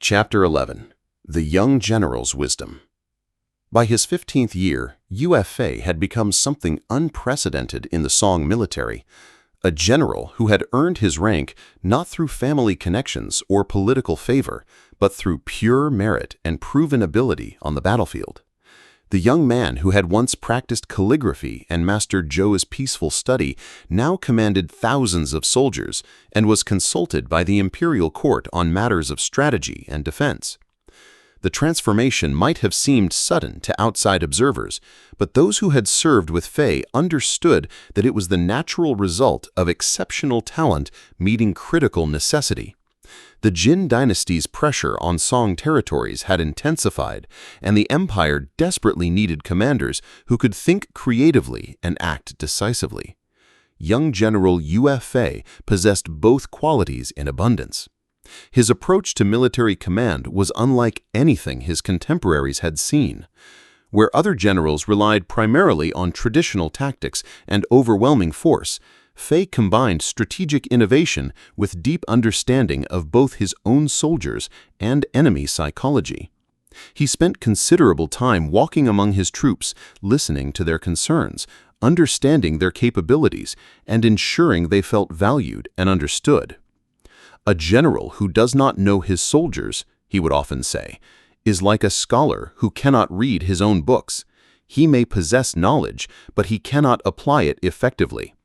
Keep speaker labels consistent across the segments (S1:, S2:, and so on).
S1: Chapter 11. The Young General's Wisdom. By his 15th year, Yue Fei had become something unprecedented in the Song military, a general who had earned his rank not through family connections or political favor, but through pure merit and proven ability on the battlefield. The young man who had once practiced calligraphy and mastered Zhou's peaceful study now commanded thousands of soldiers and was consulted by the imperial court on matters of strategy and defense. The transformation might have seemed sudden to outside observers, but those who had served with Fei understood that it was the natural result of exceptional talent meeting critical necessity. The Jin dynasty's pressure on Song territories had intensified, and the empire desperately needed commanders who could think creatively and act decisively. Young General Yue Fei possessed both qualities in abundance. His approach to military command was unlike anything his contemporaries had seen. Where other generals relied primarily on traditional tactics and overwhelming force, Fei combined strategic innovation with deep understanding of both his own soldiers and enemy psychology. He spent considerable time walking among his troops, listening to their concerns, understanding their capabilities, and ensuring they felt valued and understood. A general who does not know his soldiers, he would often say, is like a scholar who cannot read his own books. He may possess knowledge, but he cannot apply it effectively.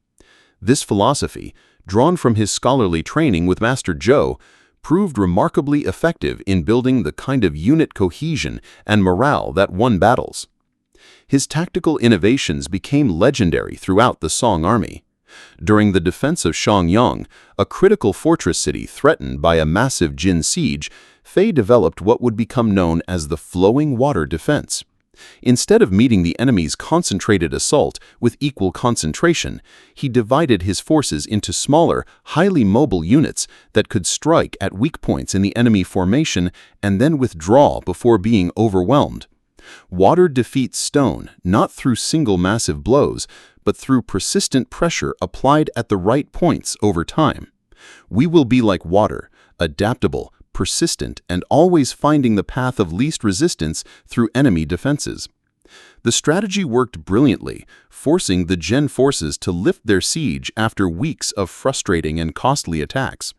S1: This philosophy, drawn from his scholarly training with Master Zhou, proved remarkably effective in building the kind of unit cohesion and morale that won battles. His tactical innovations became legendary throughout the Song army. During the defense of Shangyang, a critical fortress city threatened by a massive Jin siege, Fei developed what would become known as the flowing water defense. Instead of meeting the enemy's concentrated assault with equal concentration, he divided his forces into smaller, highly mobile units that could strike at weak points in the enemy formation and then withdraw before being overwhelmed. Water defeats stone not through single massive blows, but through persistent pressure applied at the right points over time. We will be like water, adaptable, persistent, and always finding the path of least resistance through enemy defenses. The strategy worked brilliantly, forcing the Jin forces to lift their siege after weeks of frustrating and costly attacks.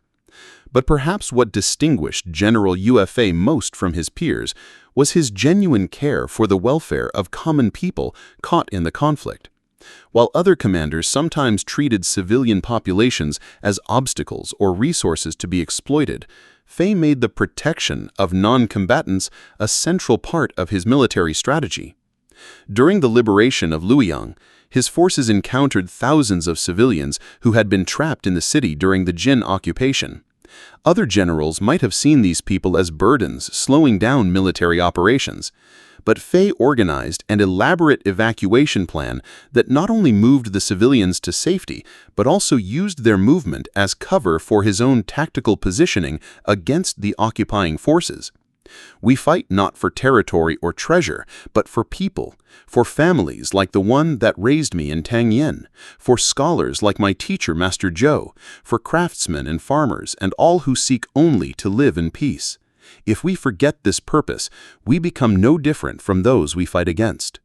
S1: But perhaps what distinguished General Yue Fei most from his peers was his genuine care for the welfare of common people caught in the conflict. While other commanders sometimes treated civilian populations as obstacles or resources to be exploited, Fei made the protection of non-combatants a central part of his military strategy. During the liberation of Luoyang, his forces encountered thousands of civilians who had been trapped in the city during the Jin occupation. Other generals might have seen these people as burdens, slowing down military operations. But Fei organized an elaborate evacuation plan that not only moved the civilians to safety, but also used their movement as cover for his own tactical positioning against the occupying forces. We fight not for territory or treasure, but for people, for families like the one that raised me in Tangyen, for scholars like my teacher Master Zhou, for craftsmen and farmers and all who seek only to live in peace. If we forget this purpose, we become no different from those we fight against.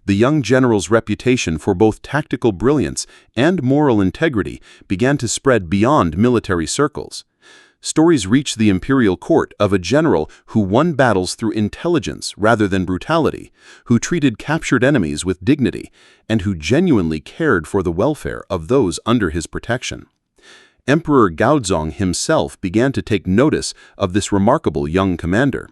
S1: The young general's reputation for both tactical brilliance and moral integrity began to spread beyond military circles. Stories reached the imperial court of a general who won battles through intelligence rather than brutality, who treated captured enemies with dignity, and who genuinely cared for the welfare of those under his protection. Emperor Gaozong himself began to take notice of this remarkable young commander.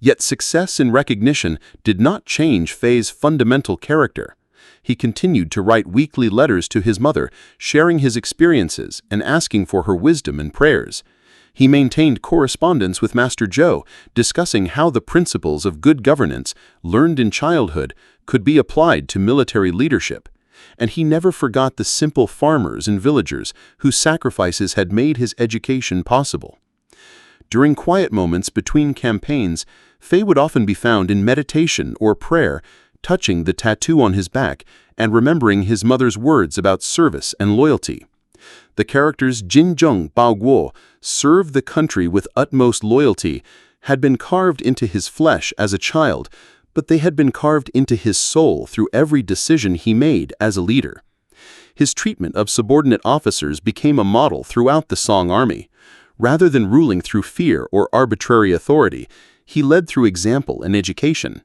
S1: Yet success and recognition did not change Fei's fundamental character. He continued to write weekly letters to his mother, sharing his experiences and asking for her wisdom and prayers. He maintained correspondence with Master Zhou, discussing how the principles of good governance, learned in childhood, could be applied to military leadership. And he never forgot the simple farmers and villagers whose sacrifices had made his education possible. During quiet moments between campaigns, Fei would often be found in meditation or prayer, touching the tattoo on his back and remembering his mother's words about service and loyalty. The characters Jin Zheng Bao Guo served the country with utmost loyalty, had been carved into his flesh as a child, but they had been carved into his soul through every decision he made as a leader. His treatment of subordinate officers became a model throughout the Song army. Rather than ruling through fear or arbitrary authority, he led through example and education.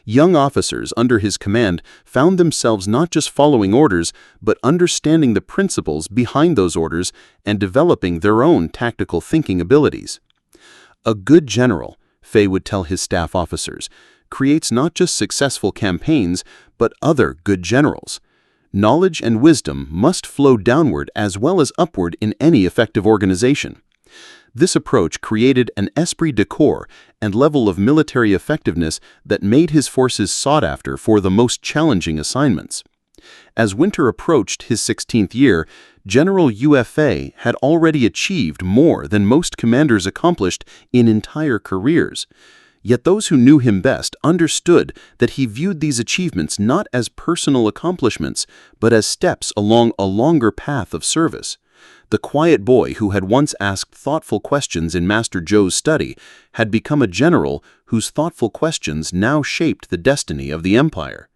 S1: Young officers under his command found themselves not just following orders, but understanding the principles behind those orders and developing their own tactical thinking abilities. A good general, Fei would tell his staff officers, creates not just successful campaigns, but other good generals. Knowledge and wisdom must flow downward as well as upward in any effective organization. This approach created an esprit de corps and level of military effectiveness that made his forces sought after for the most challenging assignments. As winter approached his 16th year, General Yue Fei had already achieved more than most commanders accomplished in entire careers. Yet those who knew him best understood that he viewed these achievements not as personal accomplishments, but as steps along a longer path of service. The quiet boy who had once asked thoughtful questions in Master Zhou's study had become a general whose thoughtful questions now shaped the destiny of the empire.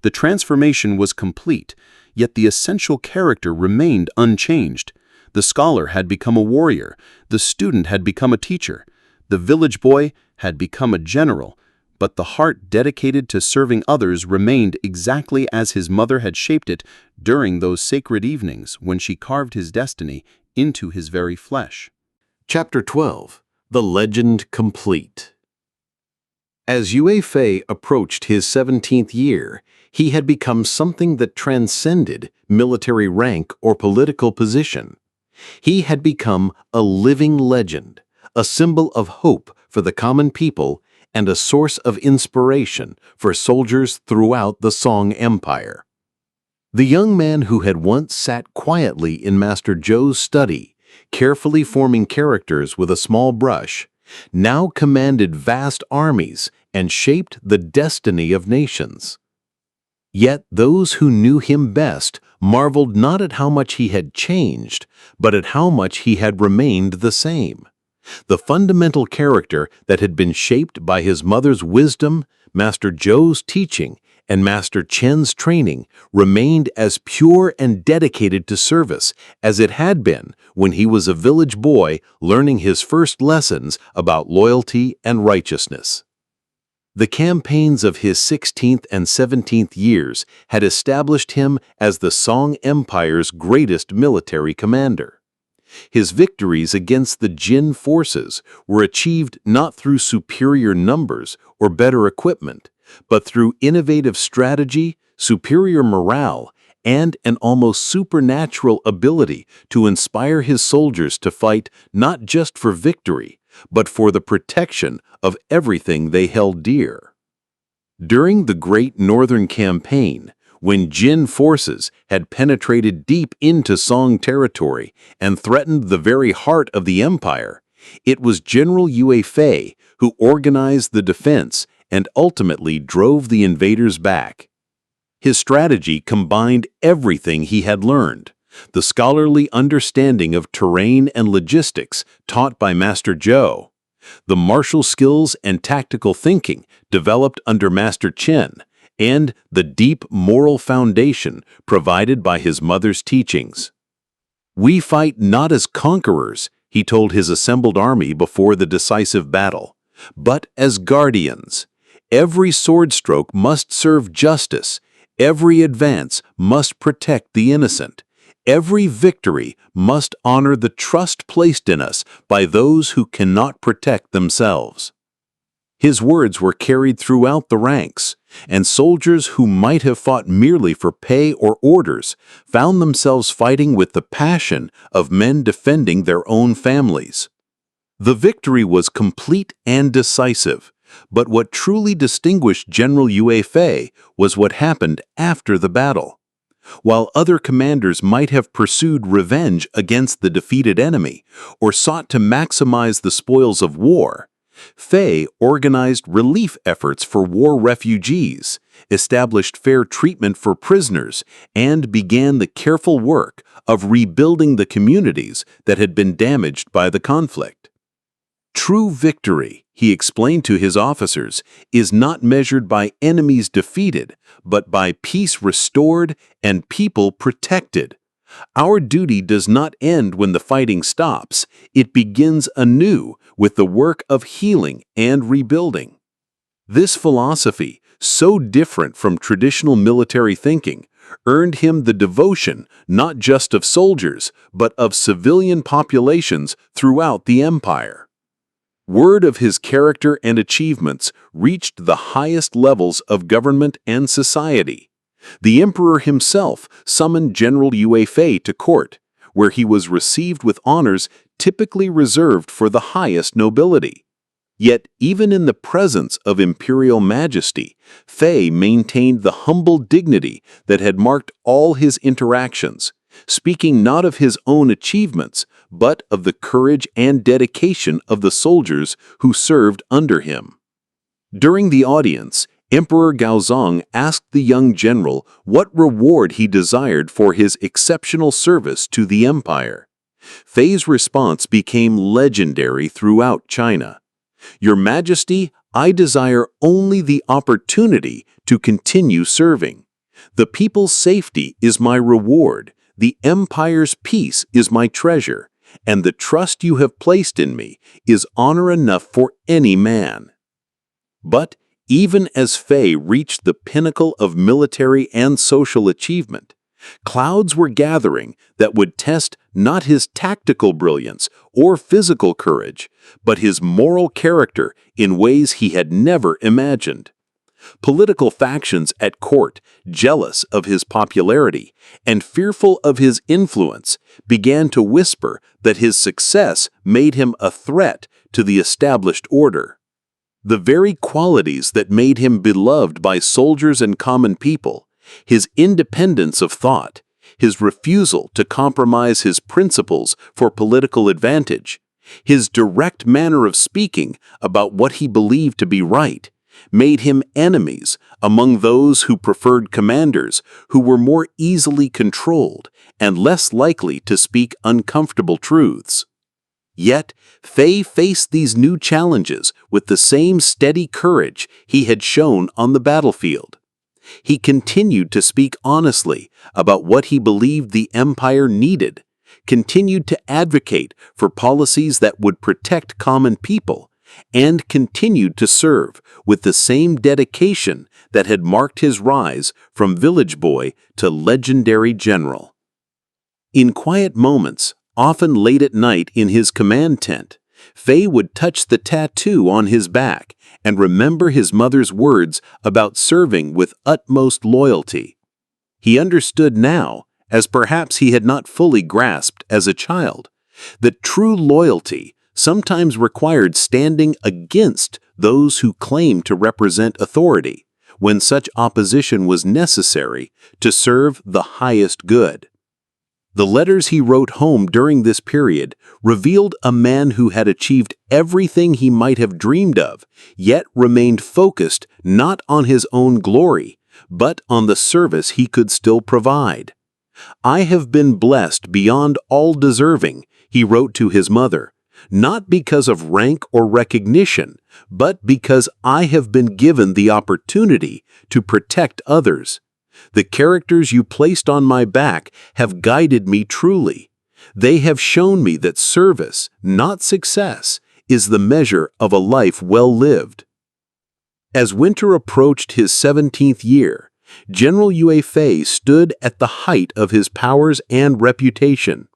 S1: The transformation was complete, yet the essential character remained unchanged. The scholar had become a warrior, the student had become a teacher, the village boy had become a general, but the heart dedicated to serving others remained exactly as his mother had shaped it during those sacred evenings when she carved his destiny into his very flesh.
S2: Chapter 12. The Legend Complete. As Yue Fei approached his 17th year, he had become something that transcended military rank or political position. He had become a living legend, a symbol of hope for the common people and a source of inspiration for soldiers throughout the Song Empire. The young man who had once sat quietly in Master Zhou's study, carefully forming characters with a small brush, now commanded vast armies and shaped the destiny of nations. Yet those who knew him best marveled not at how much he had changed, but at how much he had remained the same. The fundamental character that had been shaped by his mother's wisdom, Master Zhou's teaching, and Master Chen's training remained as pure and dedicated to service as it had been when he was a village boy learning his first lessons about loyalty and righteousness. The campaigns of his 16th and 17th years had established him as the Song Empire's greatest military commander. His victories against the Jin forces were achieved not through superior numbers or better equipment, but through innovative strategy, superior morale, and an almost supernatural ability to inspire his soldiers to fight not just for victory, but for the protection of everything they held dear. During the Great Northern Campaign, when Jin forces had penetrated deep into Song territory and threatened the very heart of the empire, it was General Yue Fei who organized the defense and ultimately drove the invaders back. His strategy combined everything he had learned: the scholarly understanding of terrain and logistics taught by Master Zhou, the martial skills and tactical thinking developed under Master Chen, and the deep moral foundation provided by his mother's teachings. "We fight not as conquerors," he told his assembled army before the decisive battle, "but as guardians. Every sword stroke must serve justice, every advance must protect the innocent, every victory must honor the trust placed in us by those who cannot protect themselves." His words were carried throughout the ranks, and soldiers who might have fought merely for pay or orders found themselves fighting with the passion of men defending their own families. The victory was complete and decisive, but what truly distinguished General Yue Fei was what happened after the battle. While other commanders might have pursued revenge against the defeated enemy or sought to maximize the spoils of war, Fei organized relief efforts for war refugees, established fair treatment for prisoners, and began the careful work of rebuilding the communities that had been damaged by the conflict. True victory, he explained to his officers, is not measured by enemies defeated, but by peace restored and people protected. Our duty does not end when the fighting stops. It begins anew with the work of healing and rebuilding. This philosophy, so different from traditional military thinking, earned him the devotion not just of soldiers, but of civilian populations throughout the empire. Word of his character and achievements reached the highest levels of government and society. The emperor himself summoned General Yue Fei to court, where he was received with honors typically reserved for the highest nobility. Yet, even in the presence of imperial majesty, Fei maintained the humble dignity that had marked all his interactions, speaking not of his own achievements, but of the courage and dedication of the soldiers who served under him. During the audience, Emperor Gaozong asked the young general what reward he desired for his exceptional service to the empire. Fei's response became legendary throughout China. "Your Majesty, I desire only the opportunity to continue serving. The people's safety is my reward, the empire's peace is my treasure, and the trust you have placed in me is honor enough for any man." But even as Fei reached the pinnacle of military and social achievement, clouds were gathering that would test not his tactical brilliance or physical courage, but his moral character in ways he had never imagined. Political factions at court, jealous of his popularity and fearful of his influence, began to whisper that his success made him a threat to the established order. The very qualities that made him beloved by soldiers and common people, his independence of thought, his refusal to compromise his principles for political advantage, his direct manner of speaking about what he believed to be right, made him enemies among those who preferred commanders who were more easily controlled and less likely to speak uncomfortable truths. Yet, Fei faced these new challenges with the same steady courage he had shown on the battlefield. He continued to speak honestly about what he believed the empire needed, continued to advocate for policies that would protect common people, and continued to serve with the same dedication that had marked his rise from village boy to legendary general. In quiet moments, often late at night in his command tent, Fei would touch the tattoo on his back and remember his mother's words about serving with utmost loyalty. He understood now, as perhaps he had not fully grasped as a child, that true loyalty sometimes required standing against those who claimed to represent authority, when such opposition was necessary to serve the highest good. The letters he wrote home during this period revealed a man who had achieved everything he might have dreamed of, yet remained focused not on his own glory, but on the service he could still provide. "I have been blessed beyond all deserving," he wrote to his mother, "not because of rank or recognition, but because I have been given the opportunity to protect others. The characters you placed on my back have guided me truly. They have shown me that service, not success, is the measure of a life well lived." As winter approached his 17th year, General Yue Fei stood at the height of his powers and reputation.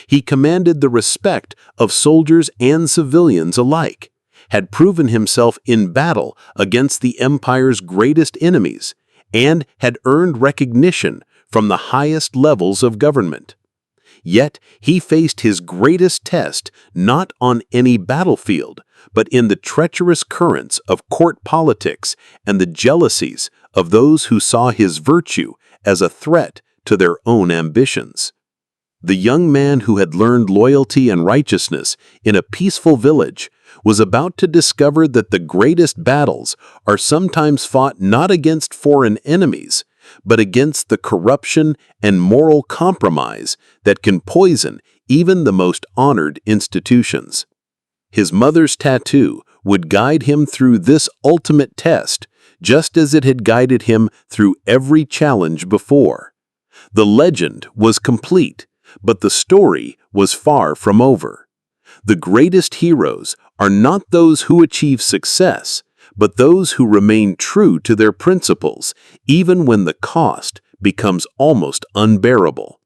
S2: He commanded the respect of soldiers and civilians alike, had proven himself in battle against the empire's greatest enemies, and had earned recognition from the highest levels of government. Yet he faced his greatest test not on any battlefield, but in the treacherous currents of court politics and the jealousies of those who saw his virtue as a threat to their own ambitions. The young man who had learned loyalty and righteousness in a peaceful village was about to discover that the greatest battles are sometimes fought not against foreign enemies, but against the corruption and moral compromise that can poison even the most honored institutions. His mother's tattoo would guide him through this ultimate test, just as it had guided him through every challenge before. The legend was complete, but the story was far from over. The greatest heroes are not those who achieve success, but those who remain true to their principles, even when the cost becomes almost unbearable.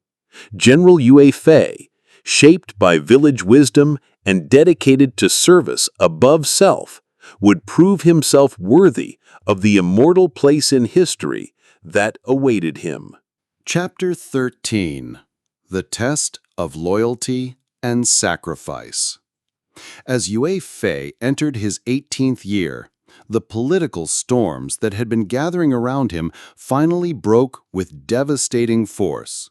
S2: General Yue Fei, shaped by village wisdom and dedicated to service above self, would prove himself worthy of the immortal place in history that awaited him.
S1: Chapter 13. The Test of Loyalty and Sacrifice. As Yue Fei entered his 18th year, the political storms that had been gathering around him finally broke with devastating force.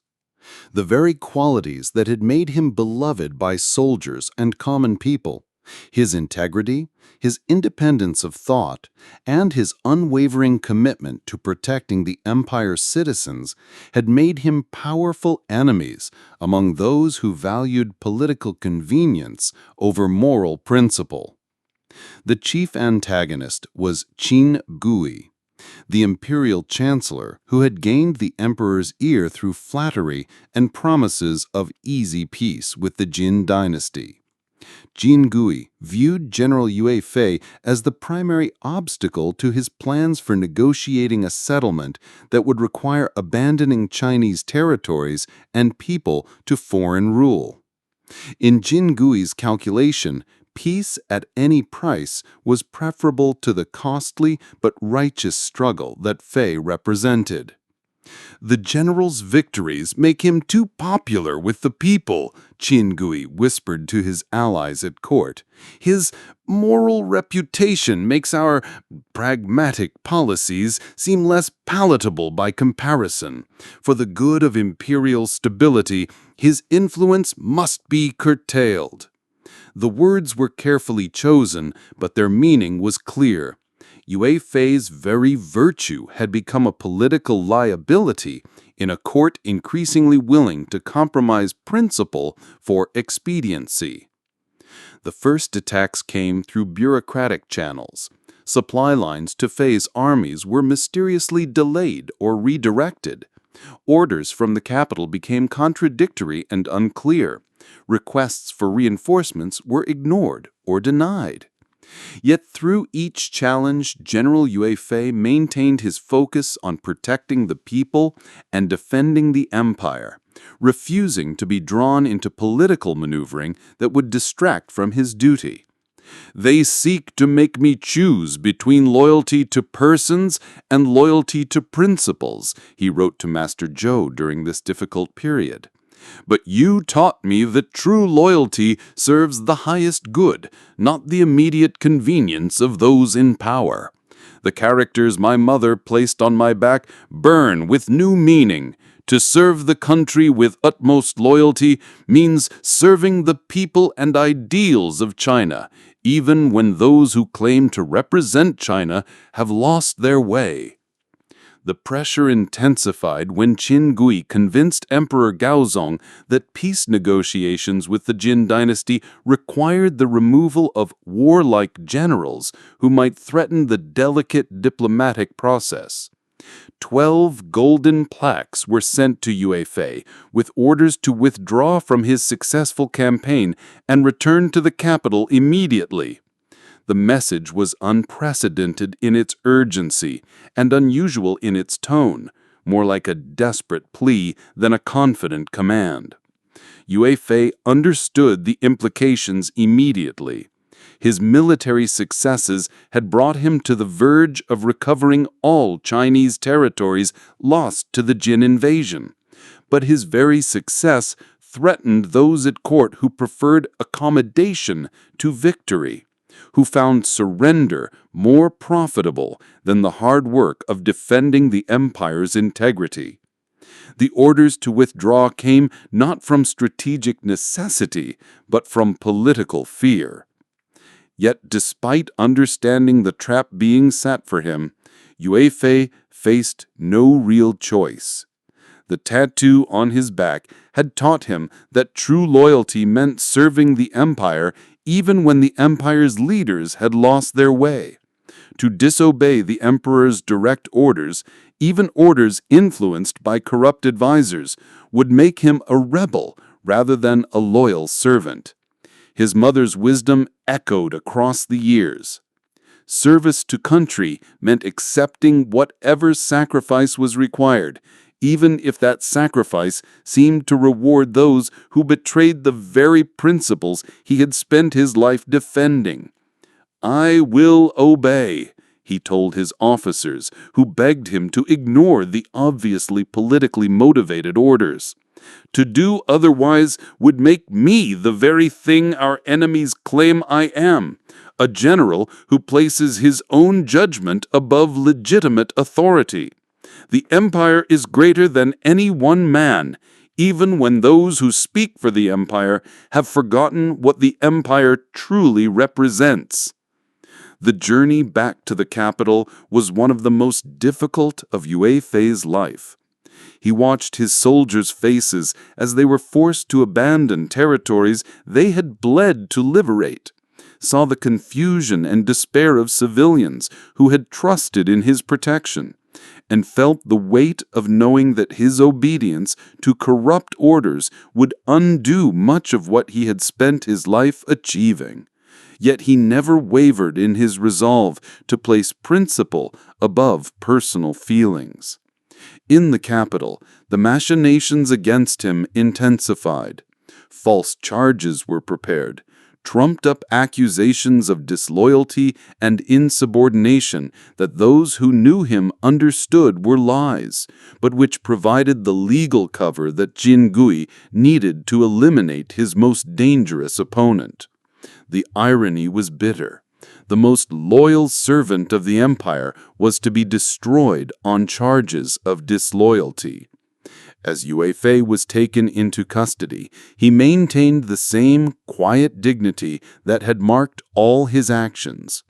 S1: The very qualities that had made him beloved by soldiers and common people, his integrity, his independence of thought, and his unwavering commitment to protecting the empire's citizens, had made him powerful enemies among those who valued political convenience over moral principle. The chief antagonist was Qin Gui, the imperial chancellor who had gained the emperor's ear through flattery and promises of easy peace with the Jin dynasty. Qin Gui viewed General Yue Fei as the primary obstacle to his plans for negotiating a settlement that would require abandoning Chinese territories and people to foreign rule. In Qin Gui's calculation, peace at any price was preferable to the costly but righteous struggle that Fei represented. "The general's victories make him too popular with the people," Qin Gui whispered to his allies at court. "His moral reputation makes our pragmatic policies seem less palatable by comparison. For the good of imperial stability, his influence must be curtailed." The words were carefully chosen, but their meaning was clear. Yue Fei's very virtue had become a political liability in a court increasingly willing to compromise principle for expediency. The first attacks came through bureaucratic channels. Supply lines to Fei's armies were mysteriously delayed or redirected. Orders from the capital became contradictory and unclear. Requests for reinforcements were ignored or denied. Yet through each challenge, General Yue Fei maintained his focus on protecting the people and defending the empire, refusing to be drawn into political maneuvering that would distract from his duty. "They seek to make me choose between loyalty to persons and loyalty to principles," he wrote to Master Zhou during this difficult period. "But you taught me that true loyalty serves the highest good, not the immediate convenience of those in power. The characters my mother placed on my back burn with new meaning. To serve the country with utmost loyalty means serving the people and ideals of China, even when those who claim to represent China have lost their way." The pressure intensified when Qin Gui convinced Emperor Gaozong that peace negotiations with the Jin dynasty required the removal of warlike generals who might threaten the delicate diplomatic process. 12 golden plaques were sent to Yue Fei with orders to withdraw from his successful campaign and return to the capital immediately. The message was unprecedented in its urgency and unusual in its tone, more like a desperate plea than a confident command. Yue Fei understood the implications immediately. His military successes had brought him to the verge of recovering all Chinese territories lost to the Jin invasion. But his very success threatened those at court who preferred accommodation to victory, who found surrender more profitable than the hard work of defending the empire's integrity. The orders to withdraw came not from strategic necessity, but from political fear.
S3: Yet despite understanding the trap being set for him, Yue Fei faced no real choice. The tattoo on his back had taught him that true loyalty meant serving the empire even when the empire's leaders had lost their way. To disobey the emperor's direct orders, even orders influenced by corrupt advisors, would make him a rebel rather than a loyal servant. His mother's wisdom echoed across the years. Service to country meant accepting whatever sacrifice was required, even if that sacrifice seemed to reward those who betrayed the very principles he had spent his life defending. "I will obey," he told his officers, who begged him to ignore the obviously politically motivated orders. "To do otherwise would make me the very thing our enemies claim I am, a general who places his own judgment above legitimate authority. The empire is greater than any one man, even when those who speak for the empire have forgotten what the empire truly represents." The journey back to the capital was one of the most difficult of Yue Fei's life. He watched his soldiers' faces as they were forced to abandon territories they had bled to liberate, saw the confusion and despair of civilians who had trusted in his protection, and felt the weight of knowing that his obedience to corrupt orders would undo much of what he had spent his life achieving. Yet he never wavered in his resolve to place principle above personal feelings. In the capital, the machinations against him intensified. False charges were prepared, trumped-up accusations of disloyalty and insubordination that those who knew him understood were lies, but which provided the legal cover that Jin Gui needed to eliminate his most dangerous opponent. The irony was bitter. The most loyal servant of the empire was to be destroyed on charges of disloyalty. As Yue Fei was taken into custody, he maintained the same quiet dignity that had marked all his actions.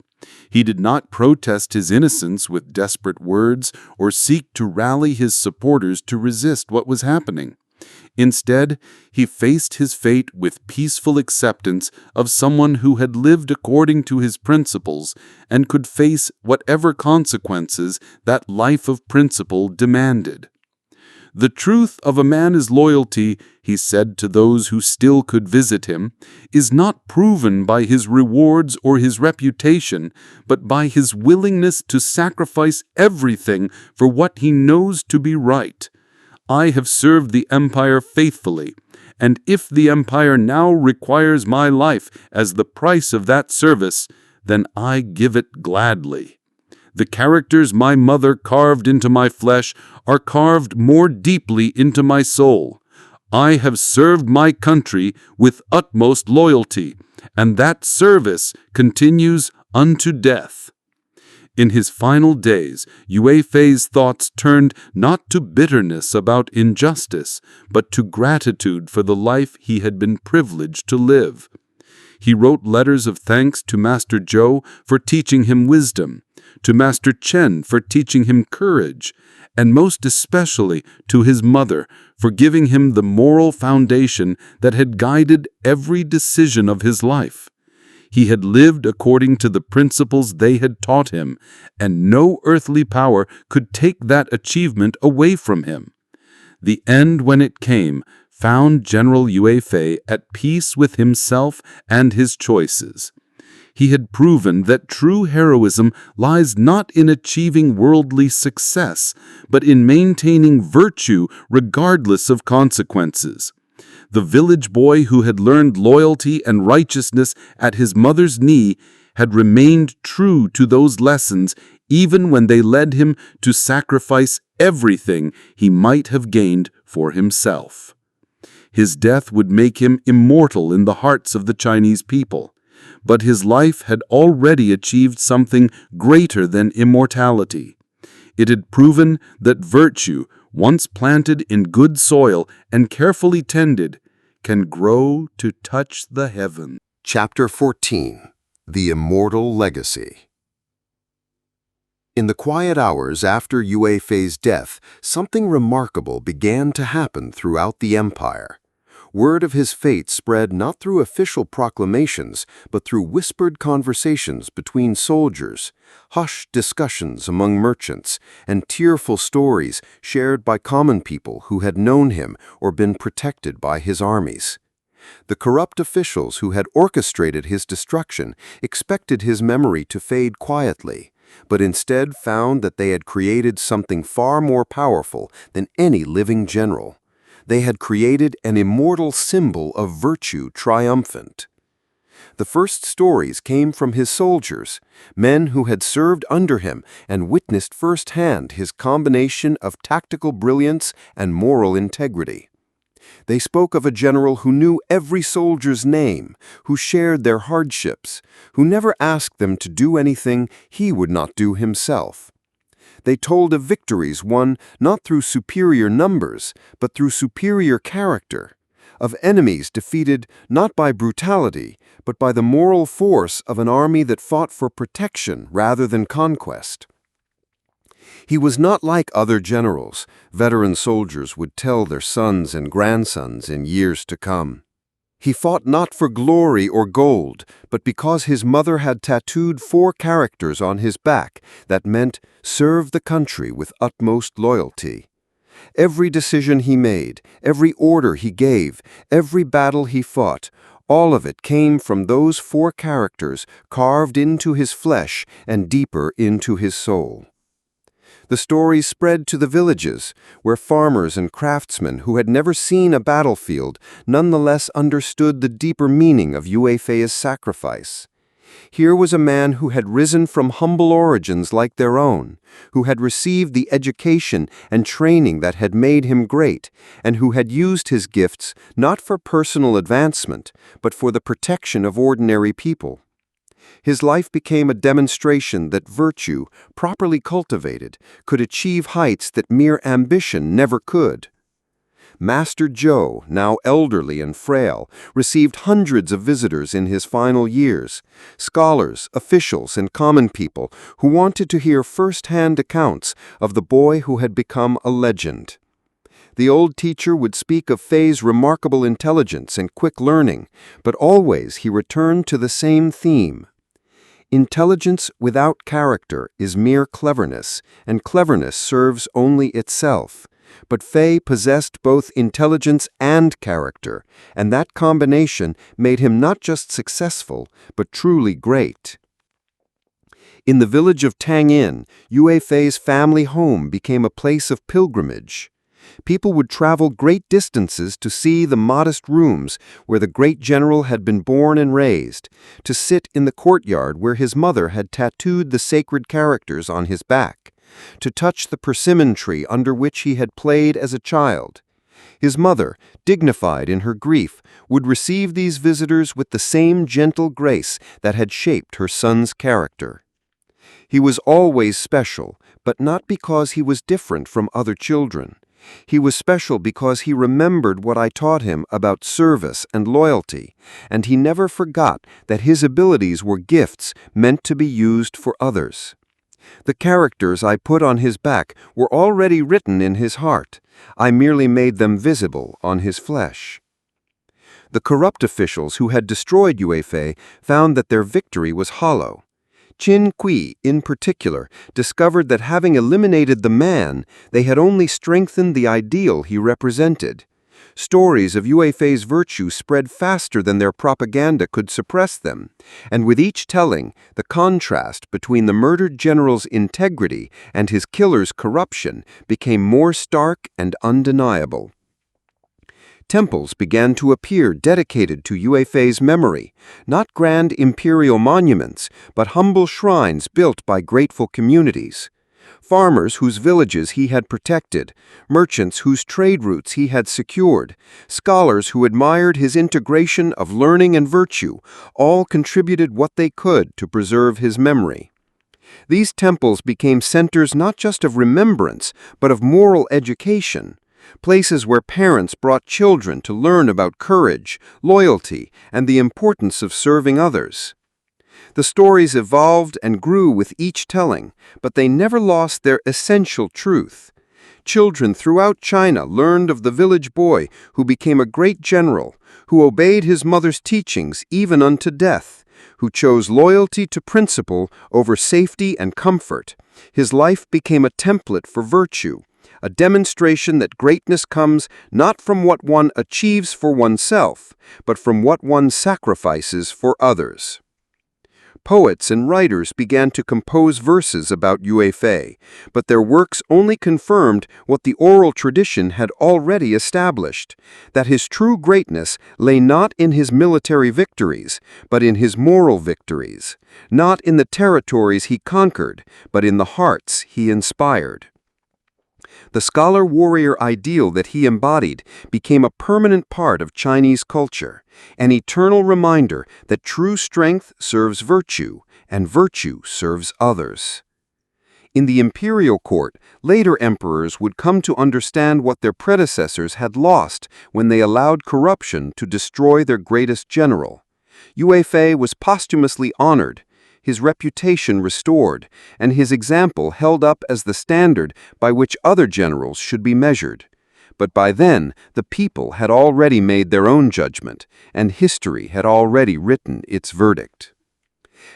S3: He did not protest his innocence with desperate words or seek to rally his supporters to resist what was happening. Instead, he faced his fate with peaceful acceptance of someone who had lived according to his principles and could face whatever consequences that life of principle demanded. "The truth of a man's loyalty," he said to those who still could visit him, "is not proven by his rewards or his reputation, but by his willingness to sacrifice everything for what he knows to be right. I have served the empire faithfully, and if the empire now requires my life as the price of that service, then I give it gladly. The characters my mother carved into my flesh are carved more deeply into my soul. I have served my country with utmost loyalty, and that service continues unto death." In his final days, Yue Fei's thoughts turned not to bitterness about injustice, but to gratitude for the life he had been privileged to live. He wrote letters of thanks to Master Zhou for teaching him wisdom, to Master Chen for teaching him courage, and most especially to his mother for giving him the moral foundation that had guided every decision of his life. He had lived according to the principles they had taught him, and no earthly power could take that achievement away from him. The end, when it came, found General Yue Fei at peace with himself and his choices. He had proven that true heroism lies not in achieving worldly success, but in maintaining virtue regardless of consequences. The village boy who had learned loyalty and righteousness at his mother's knee had remained true to those lessons even when they led him to sacrifice everything he might have gained for himself. His death would make him immortal in the hearts of the Chinese people, but his life had already achieved something greater than immortality. It had proven that virtue, once planted in good soil and carefully tended, can grow to touch the heavens.
S1: Chapter 14. The Immortal Legacy. In the quiet hours after Yue Fei's death, something remarkable began to happen throughout the empire. Word of his fate spread not through official proclamations, but through whispered conversations between soldiers, hushed discussions among merchants, and tearful stories shared by common people who had known him or been protected by his armies. The corrupt officials who had orchestrated his destruction expected his memory to fade quietly, but instead found that they had created something far more powerful than any living general. They had created an immortal symbol of virtue triumphant. The first stories came from his soldiers, men who had served under him and witnessed firsthand his combination of tactical brilliance and moral integrity. They spoke of a general who knew every soldier's name, who shared their hardships, who never asked them to do anything he would not do himself. They told of victories won not through superior numbers, but through superior character, of enemies defeated not by brutality, but by the moral force of an army that fought for protection rather than conquest. He was not like other generals, veteran soldiers would tell their sons and grandsons in years to come. He fought not for glory or gold, but because his mother had tattooed 4 characters on his back that meant serve the country with utmost loyalty. Every decision he made, every order he gave, every battle he fought, all of it came from those 4 characters carved into his flesh and deeper into his soul. The stories spread to the villages, where farmers and craftsmen who had never seen a battlefield nonetheless understood the deeper meaning of Yue Fei's sacrifice. Here was a man who had risen from humble origins like their own, who had received the education and training that had made him great, and who had used his gifts not for personal advancement, but for the protection of ordinary people. His life became a demonstration that virtue, properly cultivated, could achieve heights that mere ambition never could. Master Zhou, now elderly and frail, received hundreds of visitors in his final years, scholars, officials, and common people who wanted to hear first-hand accounts of the boy who had become a legend. The old teacher would speak of Fei's remarkable intelligence and quick learning, but always he returned to the same theme. Intelligence without character is mere cleverness, and cleverness serves only itself. But Fei possessed both intelligence and character, and that combination made him not just successful, but truly great. In the village of Tangyin, Yue Fei's family home became a place of pilgrimage. People would travel great distances to see the modest rooms where the great general had been born and raised, to sit in the courtyard where his mother had tattooed the sacred characters on his back, to touch the persimmon tree under which he had played as a child. His mother, dignified in her grief, would receive these visitors with the same gentle grace that had shaped her son's character. He was always special, but not because he was different from other children. He was special because he remembered what I taught him about service and loyalty, and he never forgot that his abilities were gifts meant to be used for others. The characters I put on his back were already written in his heart. I merely made them visible on his flesh. The corrupt officials who had destroyed Yue Fei found that their victory was hollow. Qin Kui, in particular, discovered that having eliminated the man, they had only strengthened the ideal he represented. Stories of Yue Fei's virtue spread faster than their propaganda could suppress them, and with each telling, the contrast between the murdered general's integrity and his killer's corruption became more stark and undeniable. Temples began to appear dedicated to Yue Fei's memory, not grand imperial monuments, but humble shrines built by grateful communities. Farmers whose villages he had protected, merchants whose trade routes he had secured, scholars who admired his integration of learning and virtue, all contributed what they could to preserve his memory. These temples became centers not just of remembrance, but of moral education. Places where parents brought children to learn about courage, loyalty, and the importance of serving others.
S4: The stories evolved and grew with each telling, but they never lost their essential truth. Children throughout China learned of the village boy who became a great general, who obeyed his mother's teachings even unto death, who chose loyalty to principle over safety and comfort. His life became a template for virtue, a demonstration that greatness comes not from what one achieves for oneself, but from what one sacrifices for others. Poets and writers began to compose verses about Yue Fei, but their works only confirmed what the oral tradition had already established, that his true greatness lay not in his military victories, but in his moral victories, not in the territories he conquered, but in the hearts he inspired. The scholar-warrior ideal that he embodied became a permanent part of Chinese culture, an eternal reminder that true strength serves virtue, and virtue serves others. In the imperial court, later emperors would come to understand what their predecessors had lost when they allowed corruption to destroy their greatest general. Yue Fei was posthumously honored, his reputation restored, and his example held up as the standard by which other generals should be measured. But by then, the people had already made their own judgment, and history had already written its verdict.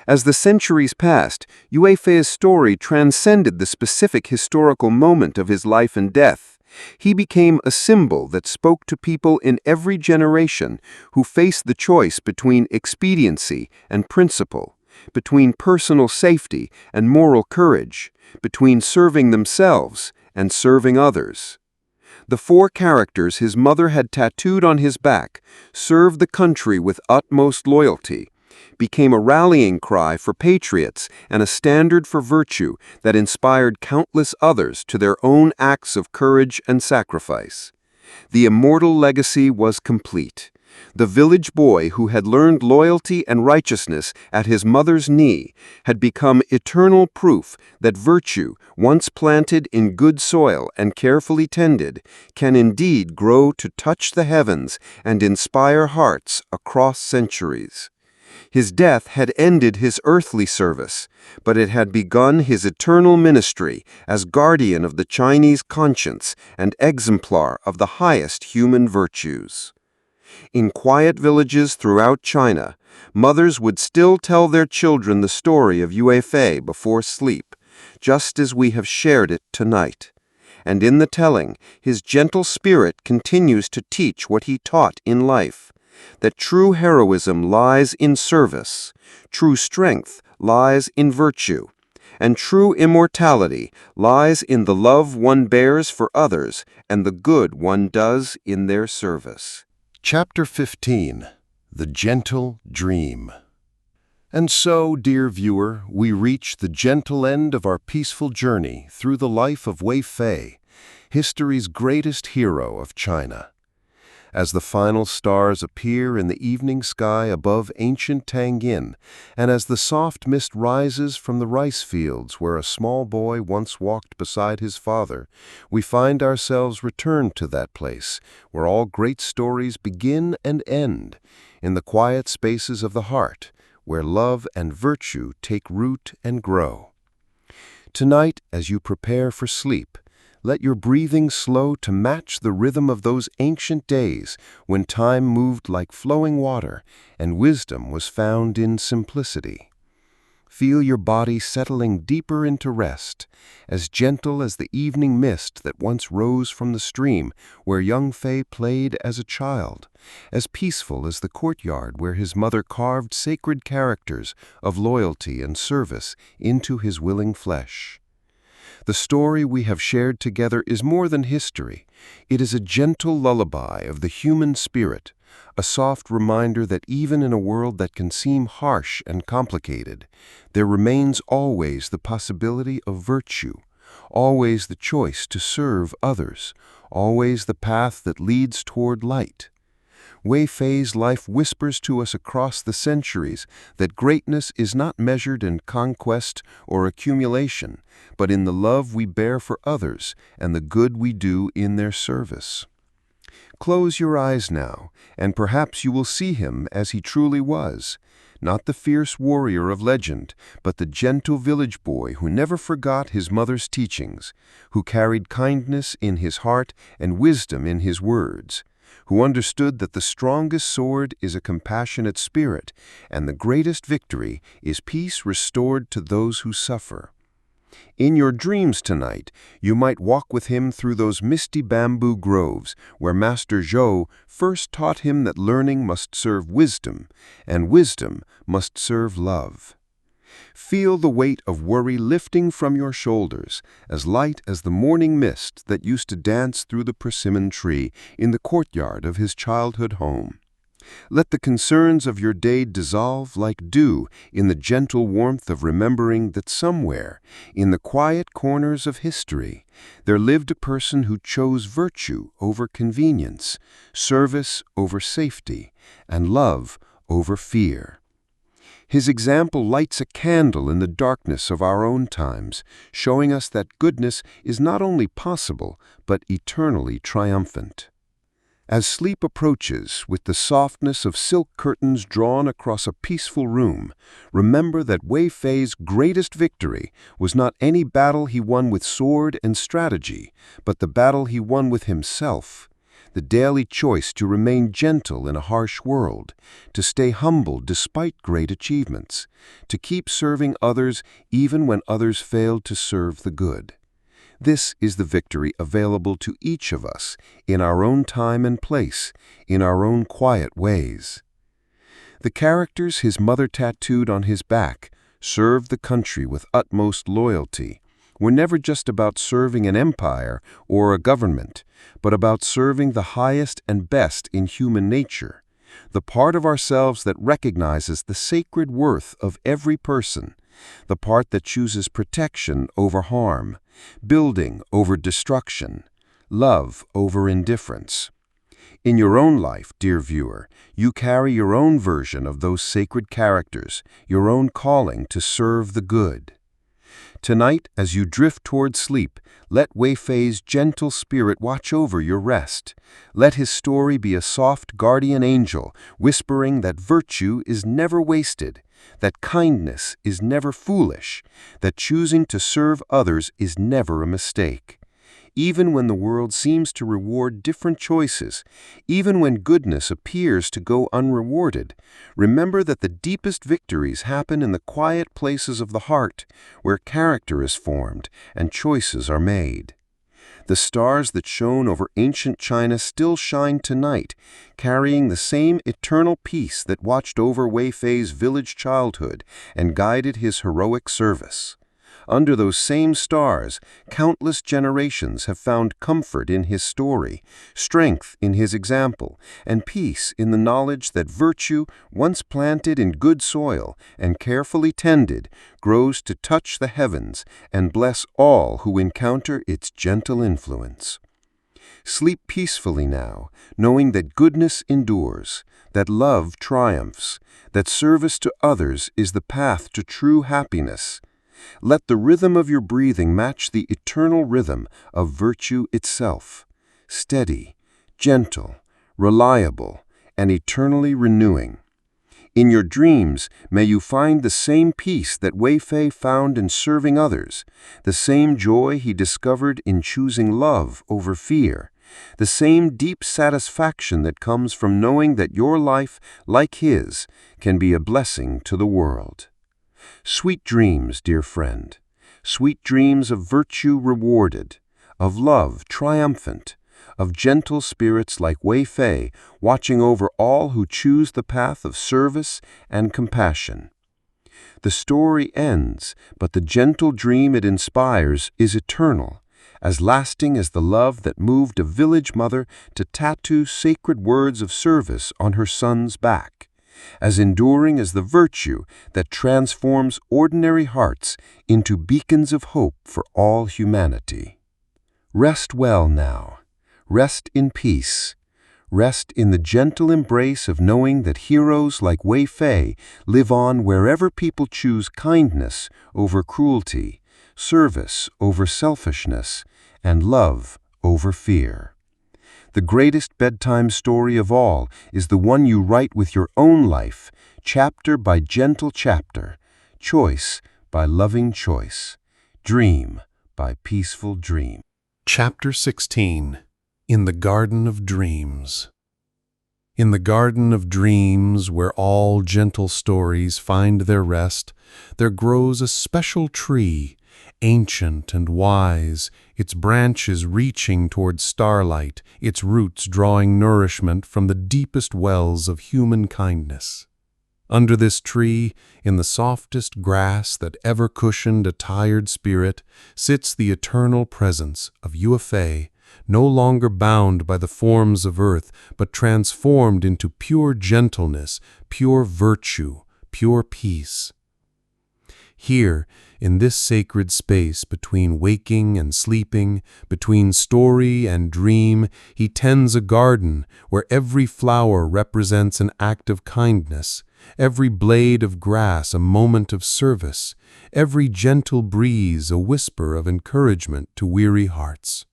S4: As the centuries passed, Yue Fei's story transcended the specific historical moment of his life and death. He became a symbol that spoke to people in every generation who faced the choice between expediency and principle, between personal safety and moral courage, between serving themselves and serving others. The four characters his mother had tattooed on his back, served the country with utmost loyalty, became a rallying cry for patriots and a standard for virtue that inspired countless others to their own acts of courage and sacrifice. The immortal legacy was complete. The village boy who had learned loyalty and righteousness at his mother's knee had become eternal proof that virtue, once planted in good soil and carefully tended, can indeed grow to touch the heavens and inspire hearts across centuries. His death had ended his earthly service, but it had begun his eternal ministry as guardian of the Chinese conscience and exemplar of the highest human virtues. In quiet villages throughout China, mothers would still tell their children the story of Yue Fei before sleep, just as we have shared it tonight. And in the telling, his gentle spirit continues to teach what he taught in life, that true heroism lies in service, true strength lies in virtue, and true immortality lies in the love one bears for others and the good one does in their service.
S1: Chapter 15. The Gentle Dream. And so, dear viewer, we reach the gentle end of our peaceful journey through the life of Yue Fei, history's greatest hero of China. As the final stars appear in the evening sky above ancient Tangyin, and as the soft mist rises from the rice fields where a small boy once walked beside his father, we find ourselves returned to that place where all great stories begin and end, in the quiet spaces of the heart, where love and virtue take root and grow. Tonight, as you prepare for sleep, let your breathing slow to match the rhythm of those ancient days when time moved like flowing water and wisdom was found in simplicity. Feel your body settling deeper into rest, as gentle as the evening mist that once rose from the stream where young Fei played as a child, as peaceful as the courtyard where his mother carved sacred characters of loyalty and service into his willing flesh. The story we have shared together is more than history. It is a gentle lullaby of the human spirit, a soft reminder that even in a world that can seem harsh and complicated, there remains always the possibility of virtue, always the choice to serve others, always the path that leads toward light. Yue Fei's life whispers to us across the centuries that greatness is not measured in conquest or accumulation, but in the love we bear for others and the good we do in their service. Close your eyes now, and perhaps you will see him as he truly was,
S4: not the fierce warrior of legend, but the gentle village boy who never forgot his mother's teachings, who carried kindness in his heart and wisdom in his words, who understood that the strongest sword is a compassionate spirit, and the greatest victory is peace restored to those who suffer. In your dreams tonight, you might walk with him through those misty bamboo groves where Master Zhou first taught him that learning must serve wisdom, and wisdom must serve love. Feel the weight of worry lifting from your shoulders, as light as the morning mist that used to dance through the persimmon tree in the courtyard of his childhood home. Let the concerns of your day dissolve like dew in the gentle warmth of remembering that somewhere, in the quiet corners of history, there lived a person who chose virtue over convenience, service over safety, and love over fear. His example lights a candle in the darkness of our own times, showing us that goodness is not only possible, but eternally triumphant. As sleep approaches with the softness of silk curtains drawn across a peaceful room, remember that Yue Fei's greatest victory was not any battle he won with sword and strategy, but the battle he won with himself. The daily choice to remain gentle in a harsh world, to stay humble despite great achievements, to keep serving others even when others failed to serve the good. This is the victory available to each of us in our own time and place, in our own quiet ways. The characters his mother tattooed on his back served the country with utmost loyalty, were never just about serving an empire or a government, but about serving the highest and best in human nature, the part of ourselves that recognizes the sacred worth of every person, the part that chooses protection over harm, building over destruction, love over indifference. In your own life, dear viewer, you carry your own version of those sacred characters, your own calling to serve the good. Tonight, as you drift toward sleep, let Yue Fei's gentle spirit watch over your rest. Let his story be a soft guardian angel, whispering that virtue is never wasted, that kindness is never foolish, that choosing to serve others is never a mistake. Even when the world seems to reward different choices, even when goodness appears to go unrewarded, remember that the deepest victories happen in the quiet places of the heart, where character is formed and choices are made. The stars that shone over ancient China still shine tonight, carrying the same eternal peace that watched over Yue Fei's village childhood and guided his heroic service. Under those same stars, countless generations have found comfort in his story, strength in his example, and peace in the knowledge that virtue, once planted in good soil and carefully tended, grows to touch the heavens and bless all who encounter its gentle influence. Sleep peacefully now, knowing that goodness endures, that love triumphs, that service to others is the path to true happiness. Let the rhythm of your breathing match the eternal rhythm of virtue itself, steady, gentle, reliable, and eternally renewing. In your dreams, may you find the same peace that Yue Fei found in serving others, the same joy he discovered in choosing love over fear, the same deep satisfaction that comes from knowing that your life, like his, can be a blessing to the world. Sweet dreams, dear friend, sweet dreams of virtue rewarded, of love triumphant, of gentle spirits like Yue Fei watching over all who choose the path of service and compassion. The story ends, but the gentle dream it inspires is eternal, as lasting as the love that moved a village mother to tattoo sacred words of service on her son's back, as enduring as the virtue that transforms ordinary hearts into beacons of hope for all humanity. Rest well now. Rest in peace. Rest in the gentle embrace of knowing that heroes like Yue Fei live on wherever people choose kindness over cruelty, service over selfishness, and love over fear. The greatest bedtime story of all is the one you write with your own life, chapter by gentle chapter, choice by loving choice, dream by peaceful dream.
S5: Chapter 16. In the Garden of Dreams. In the garden of dreams, where all gentle stories find their rest, there grows a special tree, ancient and wise, its branches reaching toward starlight, its roots drawing nourishment from the deepest wells of human kindness. Under this tree, in the softest grass that ever cushioned a tired spirit, sits the eternal presence of Yue Fei, no longer bound by the forms of earth, but transformed into pure gentleness, pure virtue, pure peace. Here, in this sacred space between waking and sleeping, between story and dream, he tends a garden where every flower represents an act of kindness, every blade of grass a moment of service, every gentle breeze a whisper of encouragement to weary hearts.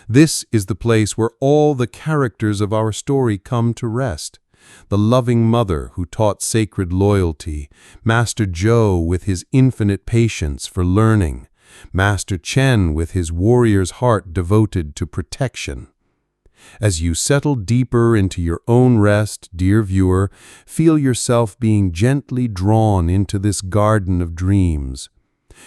S5: This is the place where all the characters of our story come to rest. The loving mother who taught sacred loyalty, Master Zhou with his infinite patience for learning, Master Chen with his warrior's heart devoted to protection. As you settle deeper into your own rest, dear viewer, feel yourself being gently drawn into this garden of dreams.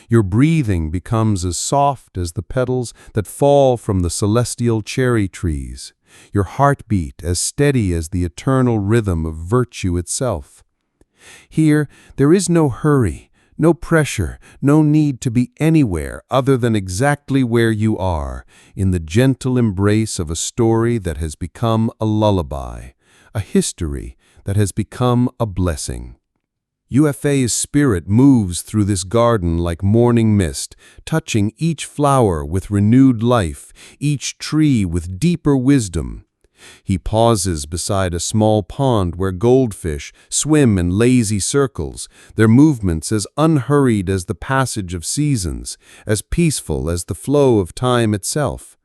S5: Your breathing becomes as soft as the petals that fall from the celestial cherry trees, your heartbeat as steady as the eternal rhythm of virtue itself. Here, there is no hurry, no pressure, no need to be anywhere other than exactly where you are, in the gentle embrace of a story that has become a lullaby, a history that has become a blessing. Yue Fei's spirit moves through this garden like morning mist, touching each flower with renewed life, each tree with deeper wisdom. He pauses beside a small pond where goldfish swim in lazy circles, their movements as unhurried as the passage of seasons, as peaceful as the flow of time itself.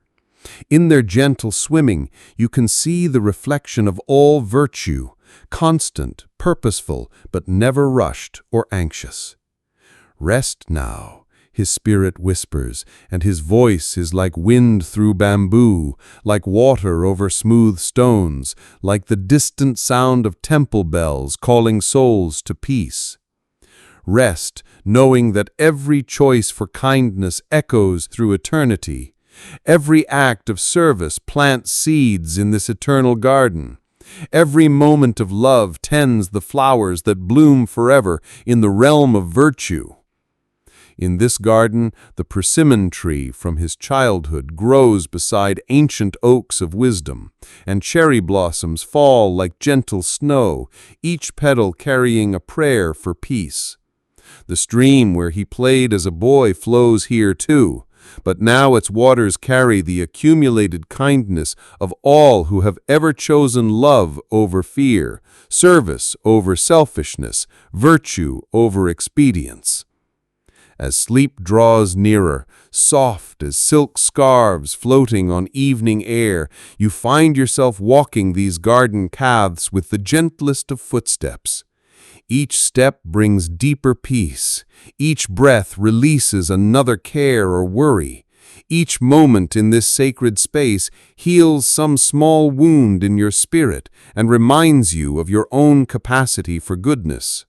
S5: In their gentle swimming, you can see the reflection of all virtue, constant, purposeful, but never rushed or anxious. Rest now, his spirit whispers, and his voice is like wind through bamboo, like water over smooth stones, like the distant sound of temple bells calling souls to peace. Rest, knowing that every choice for kindness echoes through eternity. Every act of service plants seeds in this eternal garden. Every moment of love tends the flowers that bloom forever in the realm of virtue. In this garden, the persimmon tree from his childhood grows beside ancient oaks of wisdom, and cherry blossoms fall like gentle snow, each petal carrying a prayer for peace. The stream where he played as a boy flows here too, but now its waters carry the accumulated kindness of all who have ever chosen love over fear, service over selfishness, virtue over expedience. As sleep draws nearer, soft as silk scarves floating on evening air, you find yourself walking these garden paths with the gentlest of footsteps. Each step brings deeper peace. Each breath releases another care or worry. Each moment in this sacred space heals some small wound in your spirit and reminds you of your own capacity for goodness.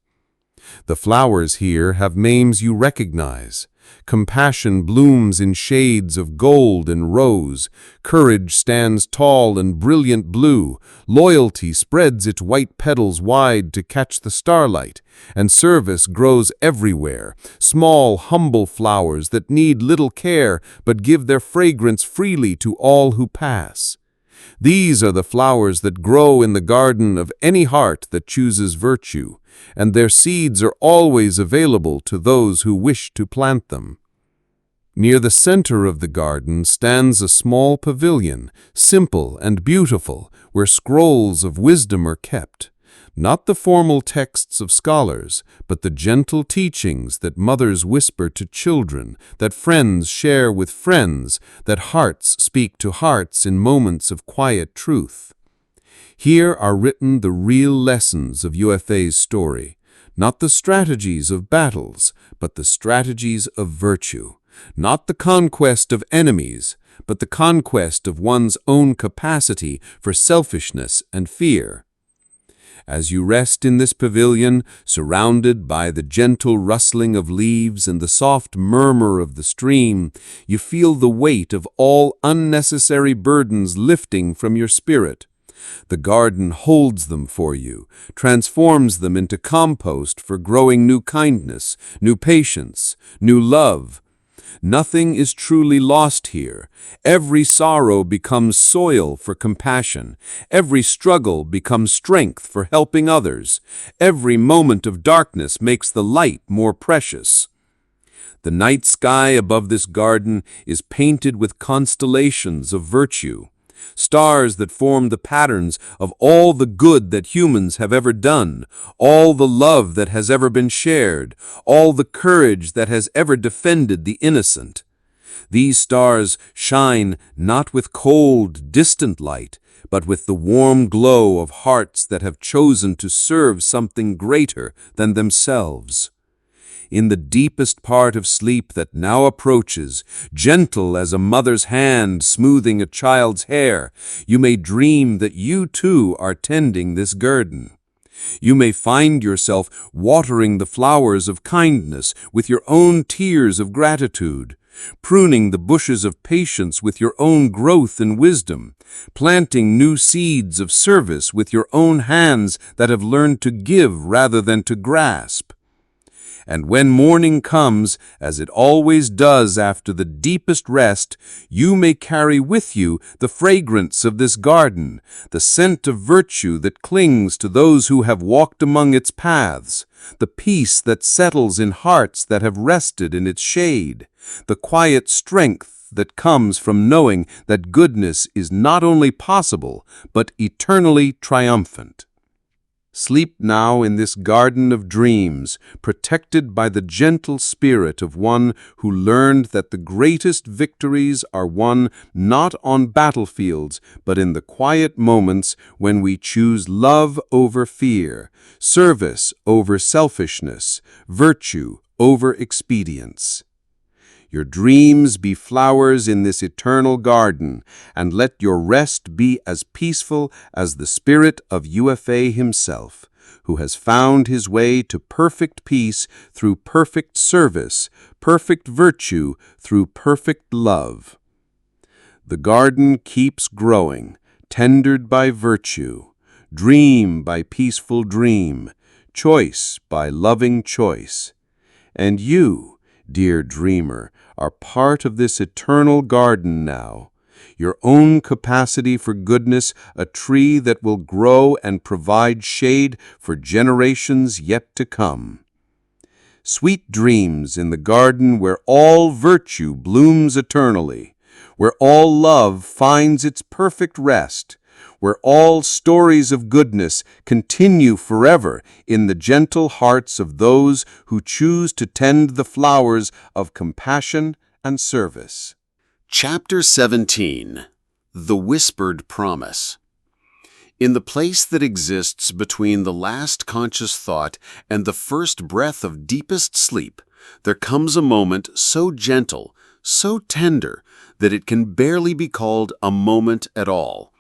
S5: The flowers here have names you recognize. Compassion blooms in shades of gold and rose. Courage stands tall in brilliant blue. Loyalty spreads its white petals wide to catch the starlight. And service grows everywhere. Small, humble flowers that need little care but give their fragrance freely to all who pass. These are the flowers that grow in the garden of any heart that chooses virtue, and their seeds are always available to those who wish to plant them. Near the center of the garden stands a small pavilion, simple and beautiful, where scrolls of wisdom are kept. Not the formal texts of scholars, but the gentle teachings that mothers whisper to children, that friends share with friends, that hearts speak to hearts in moments of quiet truth. Here are written the real lessons of Yue Fei's story, not the strategies of battles, but the strategies of virtue, not the conquest of enemies, but the conquest of one's own capacity for selfishness and fear. As you rest in this pavilion, surrounded by the gentle rustling of leaves and the soft murmur of the stream, you feel the weight of all unnecessary burdens lifting from your spirit. The garden holds them for you, transforms them into compost for growing new kindness, new patience, new love. Nothing is truly lost here. Every sorrow becomes soil for compassion. Every struggle becomes strength for helping others. Every moment of darkness makes the light more precious. The night sky above this garden is painted with constellations of virtue, stars that form the patterns of all the good that humans have ever done, all the love that has ever been shared, all the courage that has ever defended the innocent. These stars shine not with cold, distant light, but with the warm glow of hearts that have chosen to serve something greater than themselves. In the deepest part of sleep that now approaches, gentle as a mother's hand smoothing a child's hair, you may dream that you too are tending this garden. You may find yourself watering the flowers of kindness with your own tears of gratitude, pruning the bushes of patience with your own growth and wisdom, planting new seeds of service with your own hands that have learned to give rather than to grasp. And when morning comes, as it always does after the deepest rest, you may carry with you the fragrance of this garden, the scent of virtue that clings to those who have walked among its paths, the peace that settles in hearts that have rested in its shade, the quiet strength that comes from knowing that goodness is not only possible, but eternally triumphant. Sleep now in this garden of dreams, protected by the gentle spirit of one who learned that the greatest victories are won not on battlefields, but in the quiet moments when we choose love over fear, service over selfishness, virtue over expedience. Your dreams be flowers in this eternal garden, and let your rest be as peaceful as the spirit of Yue Fei himself, who has found his way to perfect peace through perfect service, perfect virtue through perfect love. The garden keeps growing, tendered by virtue, dream by peaceful dream, choice by loving choice. And you, dear dreamer, are part of this eternal garden now, your own capacity for goodness, a tree that will grow and provide shade for generations yet to come. Sweet dreams in the garden where all virtue blooms eternally, where all love finds its perfect rest, where all stories of goodness continue forever in the gentle hearts of those who choose to tend the flowers of compassion and service.
S1: Chapter 17. The Whispered Promise. In the place that exists between the last conscious thought and the first breath of deepest sleep, there comes a moment so gentle, so tender, that it can barely be called a moment at all.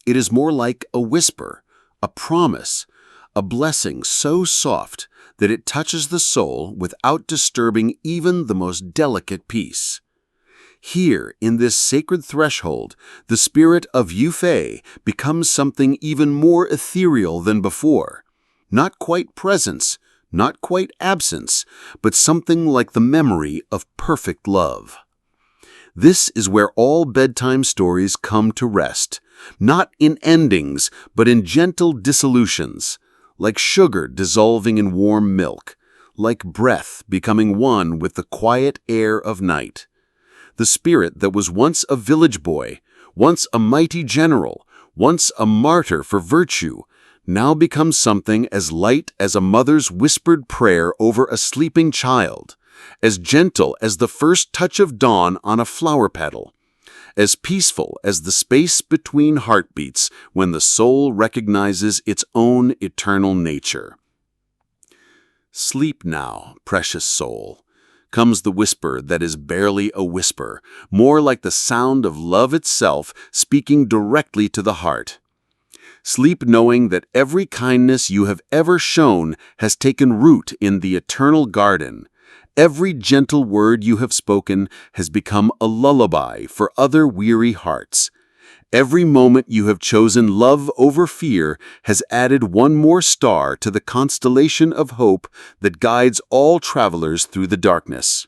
S1: It is more like a whisper, a promise, a blessing so soft that it touches the soul without disturbing even the most delicate peace. Here, in this sacred threshold, the spirit of Yue Fei becomes something even more ethereal than before. Not quite presence, not quite absence, but something like the memory of perfect love. This is where all bedtime stories come to rest, not in endings, but in gentle dissolutions, like sugar dissolving in warm milk, like breath becoming one with the quiet air of night. The spirit that was once a village boy, once a mighty general, once a martyr for virtue,
S2: now becomes something as light as a mother's whispered prayer over a sleeping child, as gentle as the first touch of dawn on a flower petal, as peaceful as the space between heartbeats when the soul recognizes its own eternal nature. Sleep now, precious soul, comes the whisper that is barely a whisper, more like the sound of love itself speaking directly to the heart. Sleep knowing that every kindness you have ever shown has taken root in the eternal garden. Every gentle word you have spoken has become a lullaby for other weary hearts. Every moment you have chosen love over fear has added one more star to the constellation of hope that guides all travelers through the darkness.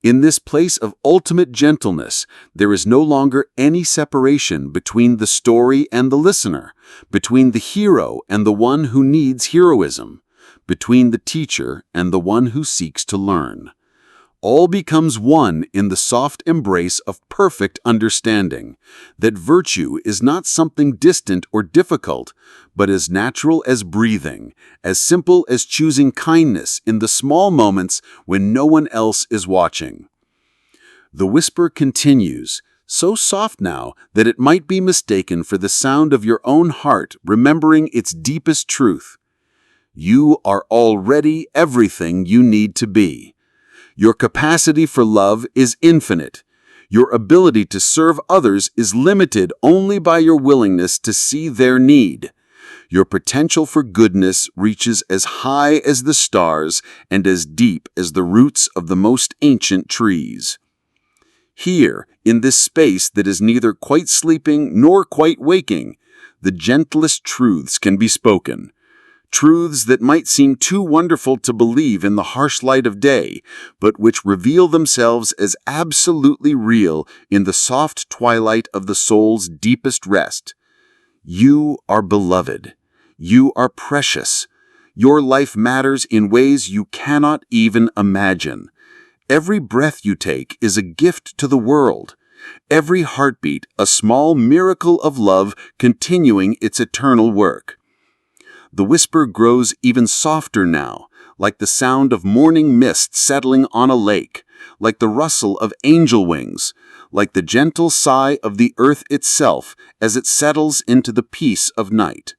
S2: In this place of ultimate gentleness, there is no longer any separation between the story and the listener, between the hero and the one who needs heroism, between the teacher and the one who seeks to learn. All becomes one in the soft embrace of perfect understanding, that virtue is not something distant or difficult, but as natural as breathing, as simple as choosing kindness in the small moments when no one else is watching. The whisper continues, so soft now that it might be mistaken for the sound of your own heart remembering its deepest truth. You are already everything you need to be. Your capacity for love is infinite. Your ability to serve others is limited only by your willingness to see their need. Your potential for goodness reaches as high as the stars and as deep as the roots of the most ancient trees. Here, in this space that is neither quite sleeping nor quite waking, the gentlest truths can be spoken. Truths that might seem too wonderful to believe in the harsh light of day, but which reveal themselves as absolutely real in the soft twilight of the soul's deepest rest. You are beloved. You are precious. Your life matters in ways you cannot even imagine. Every breath you take is a gift to the world. Every heartbeat, a small miracle of love continuing its eternal work. The whisper grows even softer now, like the sound of morning mist settling on a lake, like the rustle of angel wings, like the gentle sigh of the earth itself as it settles into the peace of night.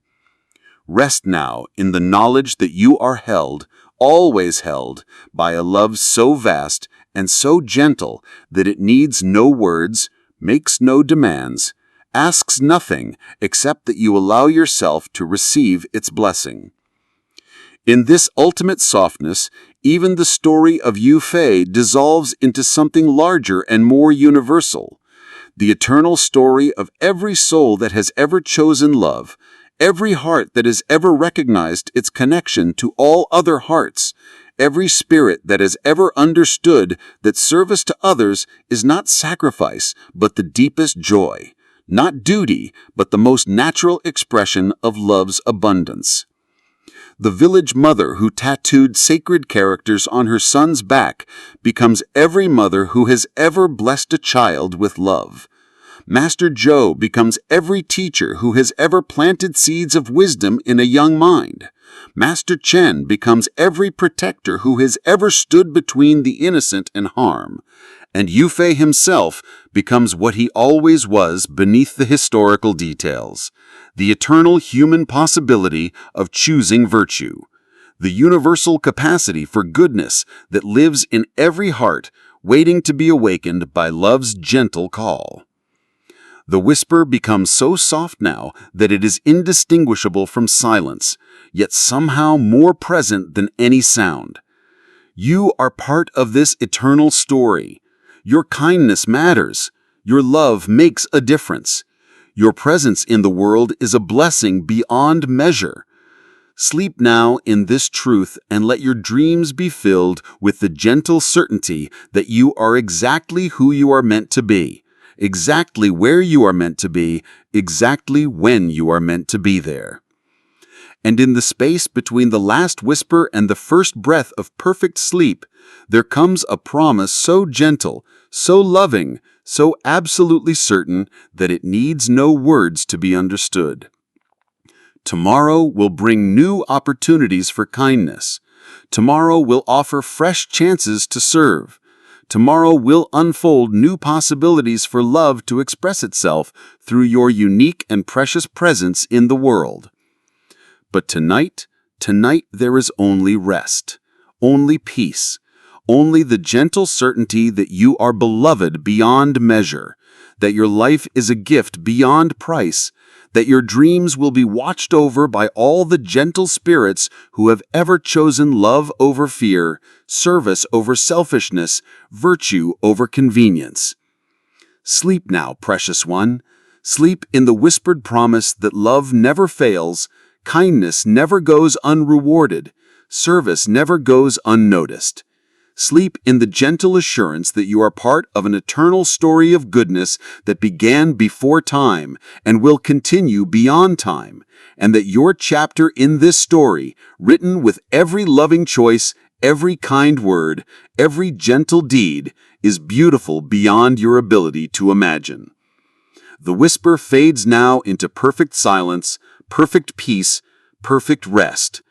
S2: Rest now in the knowledge that you are held, always held, by a love so vast and so gentle that it needs no words, makes no demands, asks nothing except that you allow yourself to receive its blessing. In this ultimate softness, even the story of Yue Fei dissolves into something larger and more universal. The eternal story of every soul that has ever chosen love, every heart that has ever recognized its connection to all other hearts, every spirit that has ever understood that service to others is not sacrifice, but the deepest joy. Not duty, but the most natural expression of love's abundance. The village mother who tattooed sacred characters on her son's back becomes every mother who has ever blessed a child with love. Master Zhou becomes every teacher who has ever planted seeds of wisdom in a young mind. Master Chen becomes every protector who has ever stood between the innocent and harm. And Yue Fei himself becomes what he always was beneath the historical details, the eternal human possibility of choosing virtue, the universal capacity for goodness that lives in every heart, waiting to be awakened by love's gentle call. The whisper becomes so soft now that it is indistinguishable from silence, yet somehow more present than any sound. You are part of this eternal story. Your kindness matters. Your love makes a difference. Your presence in the world is a blessing beyond measure. Sleep now in this truth and let your dreams be filled with the gentle certainty that you are exactly who you are meant to be, exactly where you are meant to be, exactly when you are meant to be there. And in the space between the last whisper and the first breath of perfect sleep, there comes a promise so gentle, so loving, so absolutely certain that it needs no words to be understood.
S3: Tomorrow will bring new opportunities for kindness. Tomorrow will offer fresh chances to serve. Tomorrow will unfold new possibilities for love to express itself through your unique and precious presence in the world. But tonight there is only rest, only peace, only the gentle certainty that you are beloved beyond measure, that your life is a gift beyond price, that your dreams will be watched over by all the gentle spirits who have ever chosen love over fear, service over selfishness, virtue over convenience. Sleep now, precious one. Sleep in the whispered promise that love never fails, kindness never goes unrewarded, service never goes unnoticed. Sleep in the gentle assurance that you are part of an eternal story of goodness that began before time and will continue beyond time, and that your chapter in this story, written with every loving choice, every kind word, every gentle deed, is beautiful beyond your ability to imagine. The whisper fades now into perfect silence, perfect peace, perfect rest.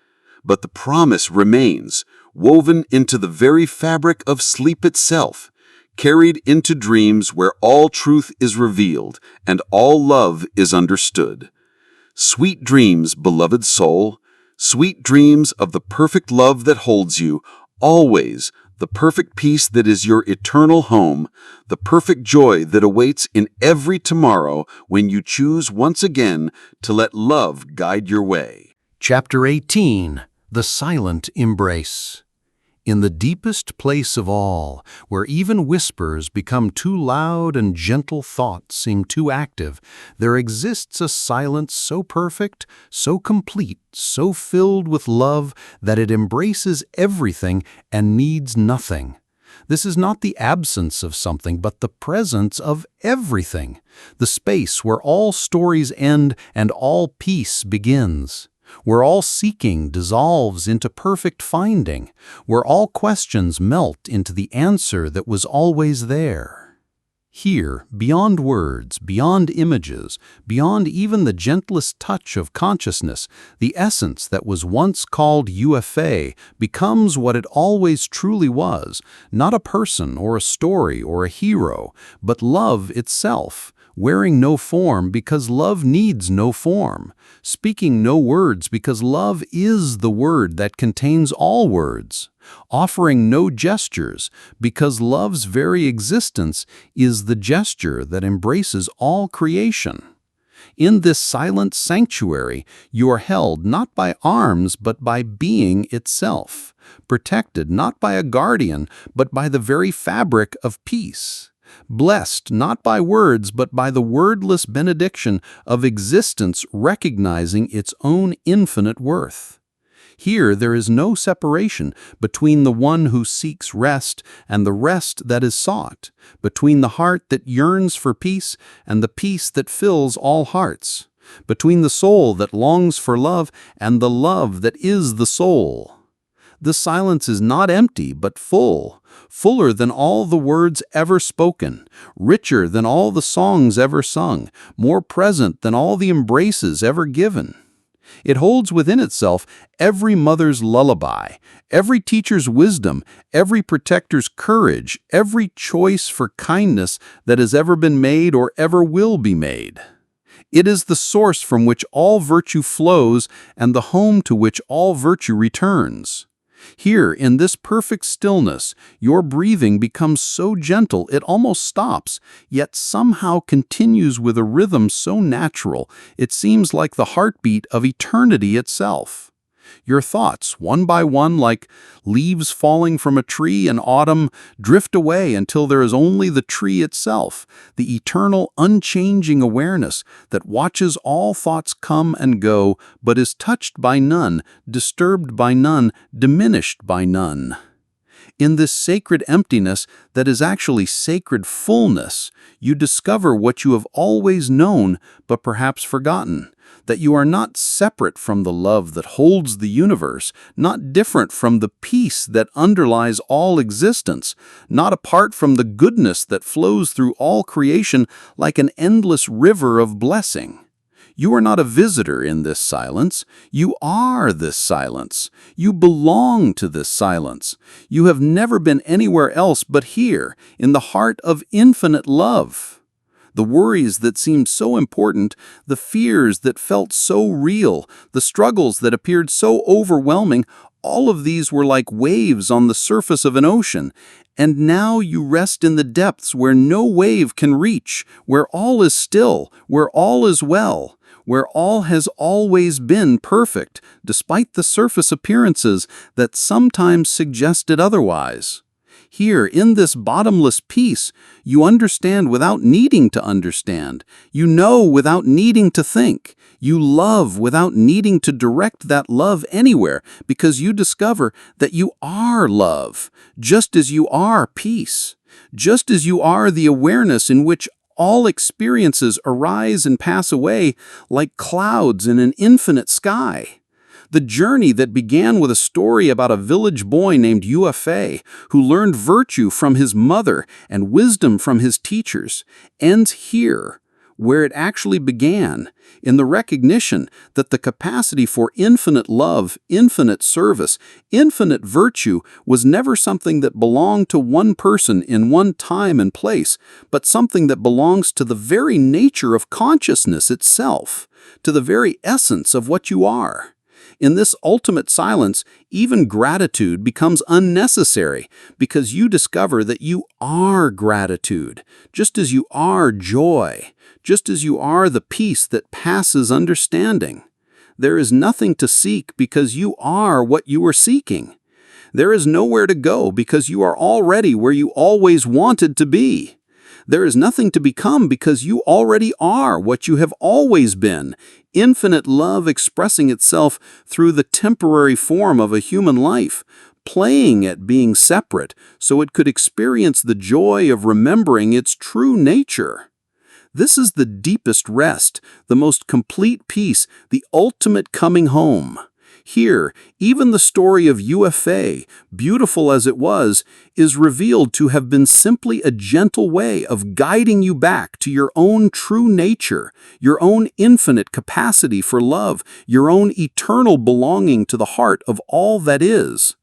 S3: But the promise remains, woven into the very fabric of sleep itself, carried into dreams where all truth is revealed and all love is understood. Sweet dreams, beloved soul, sweet dreams of the perfect love that holds you, always, the perfect peace that is your eternal home, the perfect joy that awaits in every tomorrow when you choose once again to let love guide your way.
S2: Chapter 18. The Silent Embrace. In the deepest place of all, where even whispers become too loud and gentle thoughts seem too active, there exists a silence so perfect, so complete, so filled with love that it embraces everything and needs nothing. This is not the absence of something, but the presence of everything, the space where all stories end and all peace begins, where all seeking dissolves into perfect finding, where all questions melt into the answer that was always there. Here, beyond words, beyond images, beyond even the gentlest touch of consciousness, the essence that was once called Yue Fei becomes what it always truly was, not a person or a story or a hero, but love itself, wearing no form because love needs no form, speaking no words because love is the word that contains all words, offering no gestures because love's very existence is the gesture that embraces all creation. In this silent sanctuary, you are held not by arms but by being itself, protected not by a guardian but by the very fabric of peace. Blessed not by words, but by the wordless benediction of existence recognizing its own infinite worth. Here there is no separation between the one who seeks rest and the rest that is sought, between the heart that yearns for peace and the peace that fills all hearts, between the soul that longs for love and the love that is the soul. The silence is not empty, but full, fuller than all the words ever spoken, richer than all the songs ever sung, more present than all the embraces ever given. It holds within itself every mother's lullaby, every teacher's wisdom, every protector's courage, every choice for kindness that has ever been made or ever will be made. It is the source from which all virtue flows and the home to which all virtue returns. Here, in this perfect stillness, your breathing becomes so gentle it almost stops, yet somehow continues with a rhythm so natural it seems like the heartbeat of eternity itself. Your thoughts, one by one, like leaves falling from a tree in autumn, drift away until there is only the tree itself, the eternal, unchanging awareness that watches all thoughts come and go, but is touched by none, disturbed by none, diminished by none. In this sacred emptiness that is actually sacred fullness, you discover what you have always known but perhaps forgotten, that you are not separate from the love that holds the universe, not different from the peace that underlies all existence, not apart from the goodness that flows through all creation like an endless river of blessing. You are not a visitor in this silence. You are this silence. You belong to this silence. You have never been anywhere else but here, in the heart of infinite love. The worries that seemed so important, the fears that felt so real, the struggles that appeared so overwhelming, all of these were like waves on the surface of an ocean. And now you rest in the depths where no wave can reach, where all is still, where all is well, where all has always been perfect, despite the surface appearances that sometimes suggested otherwise. Here, in this bottomless peace, you understand without needing to understand. You know without needing to think. You love without needing to direct that love anywhere, because you discover that you are love, just as you are peace, just as you are the awareness in which all experiences arise and pass away like clouds in an infinite sky. The journey that began with a story about a village boy named Yue Fei, who learned virtue from his mother and wisdom from his teachers, ends here, where it actually began, in the recognition that the capacity for infinite love, infinite service, infinite virtue was never something that belonged to one person in one time and place, but something that belongs to the very nature of consciousness itself, to the very essence of what you are. In this ultimate silence, even gratitude becomes unnecessary because you discover that you are gratitude, just as you are joy, just as you are the peace that passes understanding. There is nothing to seek because you are what you are seeking. There is nowhere to go because you are already where you always wanted to be. There is nothing to become because you already are what you have always been, infinite love expressing itself through the temporary form of a human life, playing at being separate so it could experience the joy of remembering its true nature. This is the deepest rest, the most complete peace, the ultimate coming home. Here, even the story of Yue Fei, beautiful as it was, is revealed to have been simply a gentle way of guiding you back to your own true nature, your own infinite capacity for love, your own eternal belonging to the heart of all that is.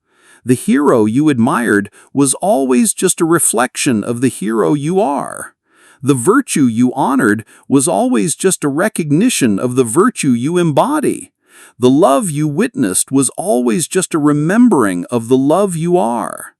S2: The hero you admired was always just a reflection of the hero you are. The virtue you honored was always just a recognition of the virtue you embody. The love you witnessed was always just a remembering of the love you are.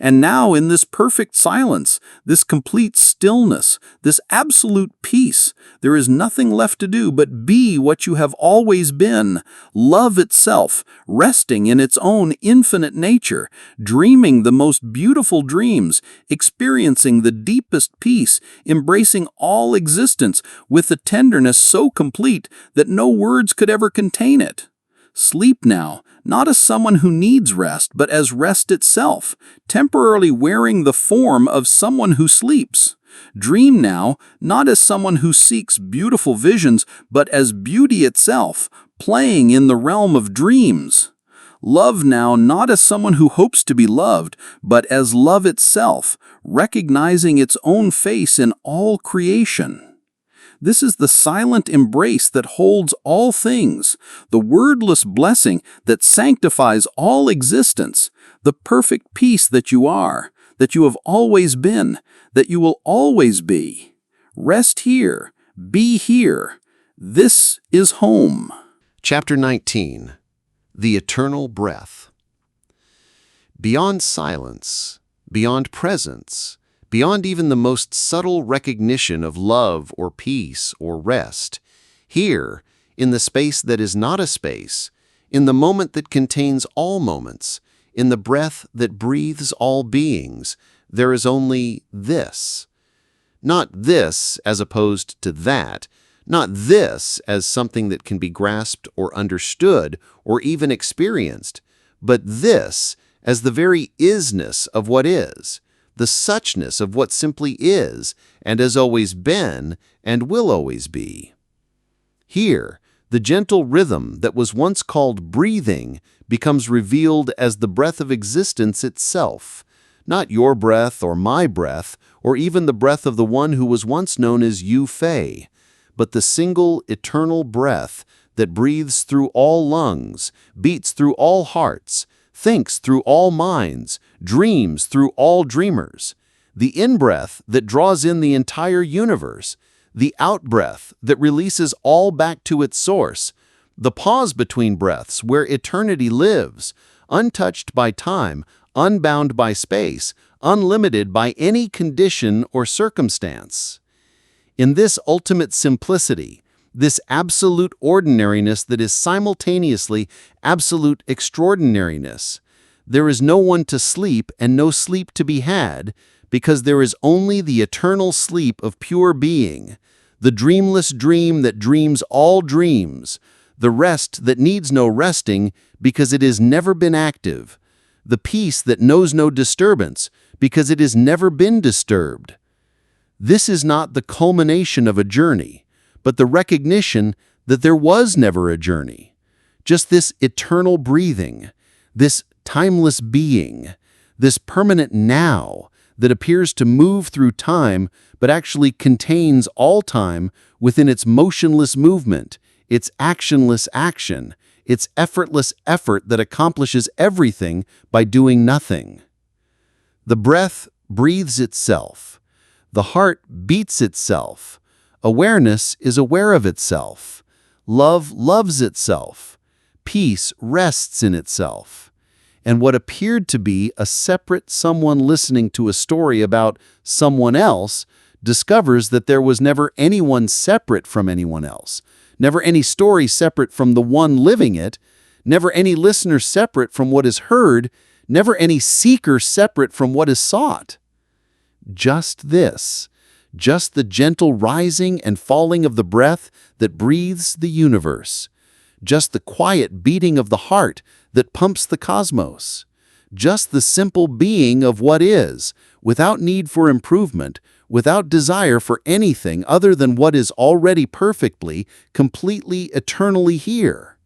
S2: And now in this perfect silence, this complete stillness, this absolute peace, there is nothing left to do but be what you have always been, love itself, resting in its own infinite nature, dreaming the most beautiful dreams, experiencing the deepest peace, embracing all existence with a tenderness so complete that no words could ever contain it. Sleep now, not as someone who needs rest, but as rest itself, temporarily wearing the form of someone who sleeps. Dream now, not as someone who seeks beautiful visions, but as beauty itself, playing in the realm of dreams. Love now, not as someone who hopes to be loved, but as love itself, recognizing its own face in all creation. This is the silent embrace that holds all things, the wordless blessing that sanctifies all existence, the perfect peace that you are, that you have always been, that you will always be. Rest here, be here. This is home.
S1: Chapter 19. The Eternal Breath. Beyond silence, beyond presence, beyond even the most subtle recognition of love or peace or rest, here, in the space that is not a space, in the moment that contains all moments, in the breath that breathes all beings, there is only this. Not this as opposed to that, not this as something that can be grasped or understood or even experienced, but this as the very isness of what is, the suchness of what simply is and has always been and will always be. Here, the gentle rhythm that was once called breathing becomes revealed as the breath of existence itself, not your breath or my breath, or even the breath of the one who was once known as Yue Fei, but the single eternal breath that breathes through all lungs, beats through all hearts, thinks through all minds, dreams through all dreamers. The in-breath that draws in the entire universe, the out-breath that releases all back to its source, the pause between breaths where eternity lives, untouched by time, unbound by space, unlimited by any condition or circumstance. In this ultimate simplicity, this absolute ordinariness that is simultaneously absolute extraordinariness, there is no one to sleep and no sleep to be had, because there is only the eternal sleep of pure being, the dreamless dream that dreams all dreams, the rest that needs no resting because it has never been active, the peace that knows no disturbance because it has never been disturbed. This is not the culmination of a journey, but the recognition that there was never a journey. Just this eternal breathing, this timeless being, this permanent now that appears to move through time but actually contains all time within its motionless movement, its actionless action, its effortless effort that accomplishes everything by doing nothing. The breath breathes itself. The heart beats itself. Awareness is aware of itself. Love loves itself. Peace rests in itself. And what appeared to be a separate someone listening to a story about someone else discovers that there was never anyone separate from anyone else, never any story separate from the one living it, never any listener separate from what is heard, never any seeker separate from what is sought. Just this. Just the gentle rising and falling of the breath that breathes the universe. Just the quiet beating of the heart that pumps the cosmos. Just the simple being of what is, without need for improvement, without desire for anything other than what is already perfectly, completely, eternally here.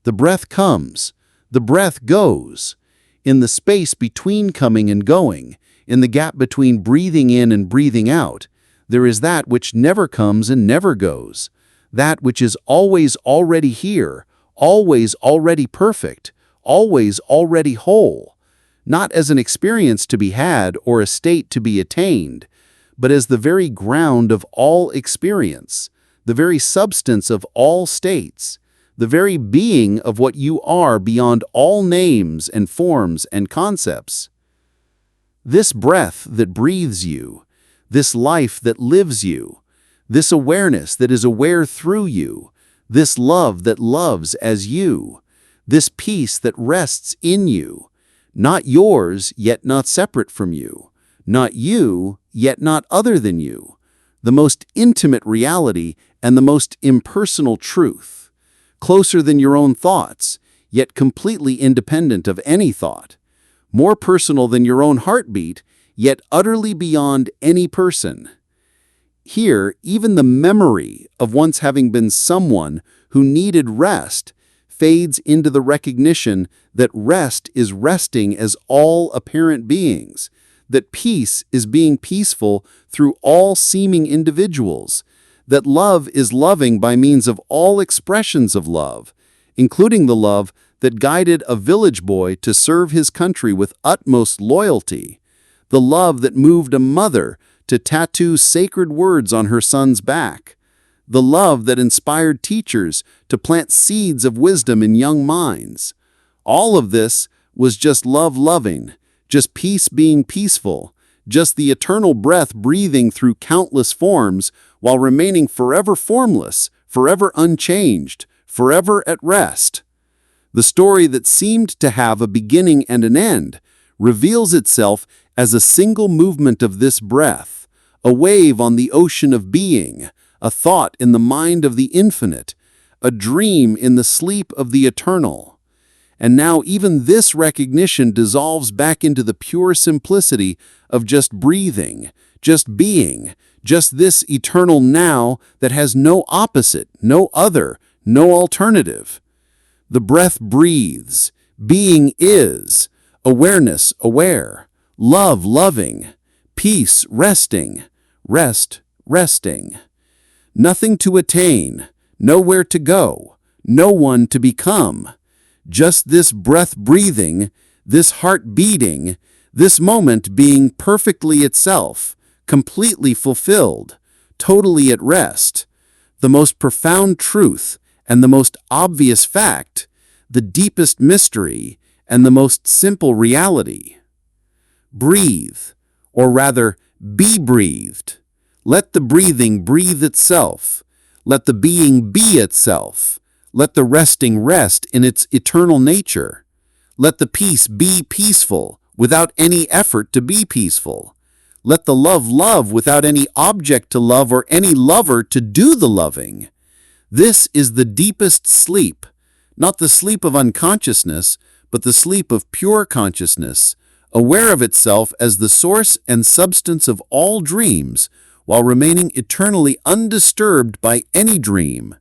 S1: The breath comes. The breath goes. In the space between coming and going, in the gap between breathing in and breathing out, there is that which never comes and never goes, that which is always already here, always already perfect, always already whole, not as an experience to be had or a state to be attained, but as the very ground of all experience, the very substance of all states, the very being of what you are beyond all names and forms and concepts. This breath that breathes you, this life that lives you, this awareness that is aware through you, this love that loves as you, this peace that rests in you, not yours yet not separate from you, not you yet not other than you, the most intimate reality and the most impersonal truth, closer than your own thoughts, yet completely independent of any thought, more personal than your own heartbeat, yet utterly beyond any person. Here, even the memory of once having been someone who needed rest fades into the recognition that rest is resting as all apparent beings, that peace is being peaceful through all seeming individuals, that love is loving by means of all expressions of love, including the love that guided a village boy to serve his country with utmost loyalty, the love that moved a mother to tattoo sacred words on her son's back, the love that inspired teachers to plant seeds of wisdom in young minds. All of this was just love loving, just peace being peaceful, just the eternal breath breathing through countless forms while remaining forever formless, forever unchanged, forever at rest. The story that seemed to have a beginning and an end reveals itself as a single movement of this breath, a wave on the ocean of being, a thought in the mind of the infinite, a dream in the sleep of the eternal. And now even this recognition dissolves back into the pure simplicity of just breathing, just being, just this eternal now that has no opposite, no other, no alternative. The breath breathes, being is, awareness aware, love loving, peace resting, rest resting.
S2: Nothing to attain, nowhere to go, no one to become. Just this breath breathing, this heart beating, this moment being perfectly itself, completely fulfilled, totally at rest. The most profound truth and the most obvious fact, the deepest mystery and the most simple reality. Breathe, or rather, be breathed. Let the breathing breathe itself. Let the being be itself. Let the resting rest in its eternal nature. Let the peace be peaceful without any effort to be peaceful. Let the love love without any object to love or any lover to do the loving. This is the deepest sleep, not the sleep of unconsciousness, but the sleep of pure consciousness, aware of itself as the source and substance of all dreams, while remaining eternally undisturbed by any dream.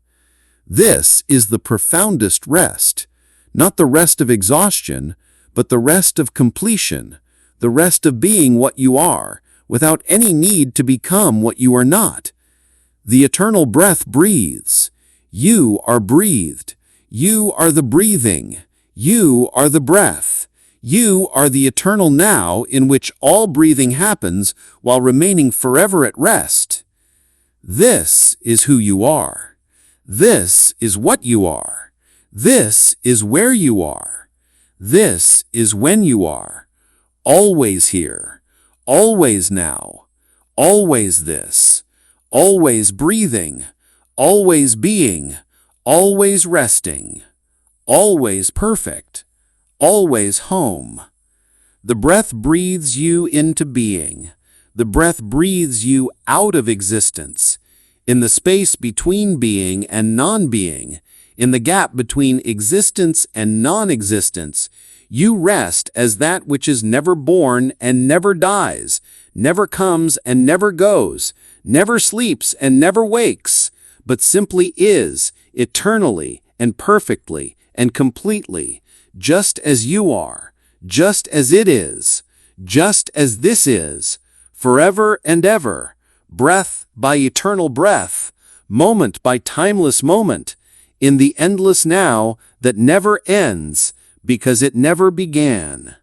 S2: This is the profoundest rest, not the rest of exhaustion, but the rest of completion, the rest of being what you are, without any need to become what you are not. The eternal breath breathes. You are breathed. You are the breathing. You are the breath. You are the eternal now in which all breathing happens while remaining forever at rest. This is who you are. This is what you are. This is where you are. This is when you are. Always here. Always now. Always this. Always breathing. Always being. Always resting. Always perfect. Always home. The breath breathes you into being. The breath breathes you out of existence. In the space between being and non-being, in the gap between existence and non-existence, you rest as that which is never born and never dies, never comes and never goes, never sleeps and never wakes, but simply is, eternally and perfectly and completely, just as you are, just as it is, just as this is, forever and ever, breath by eternal breath, moment by timeless moment, in the endless now that never ends because it never began.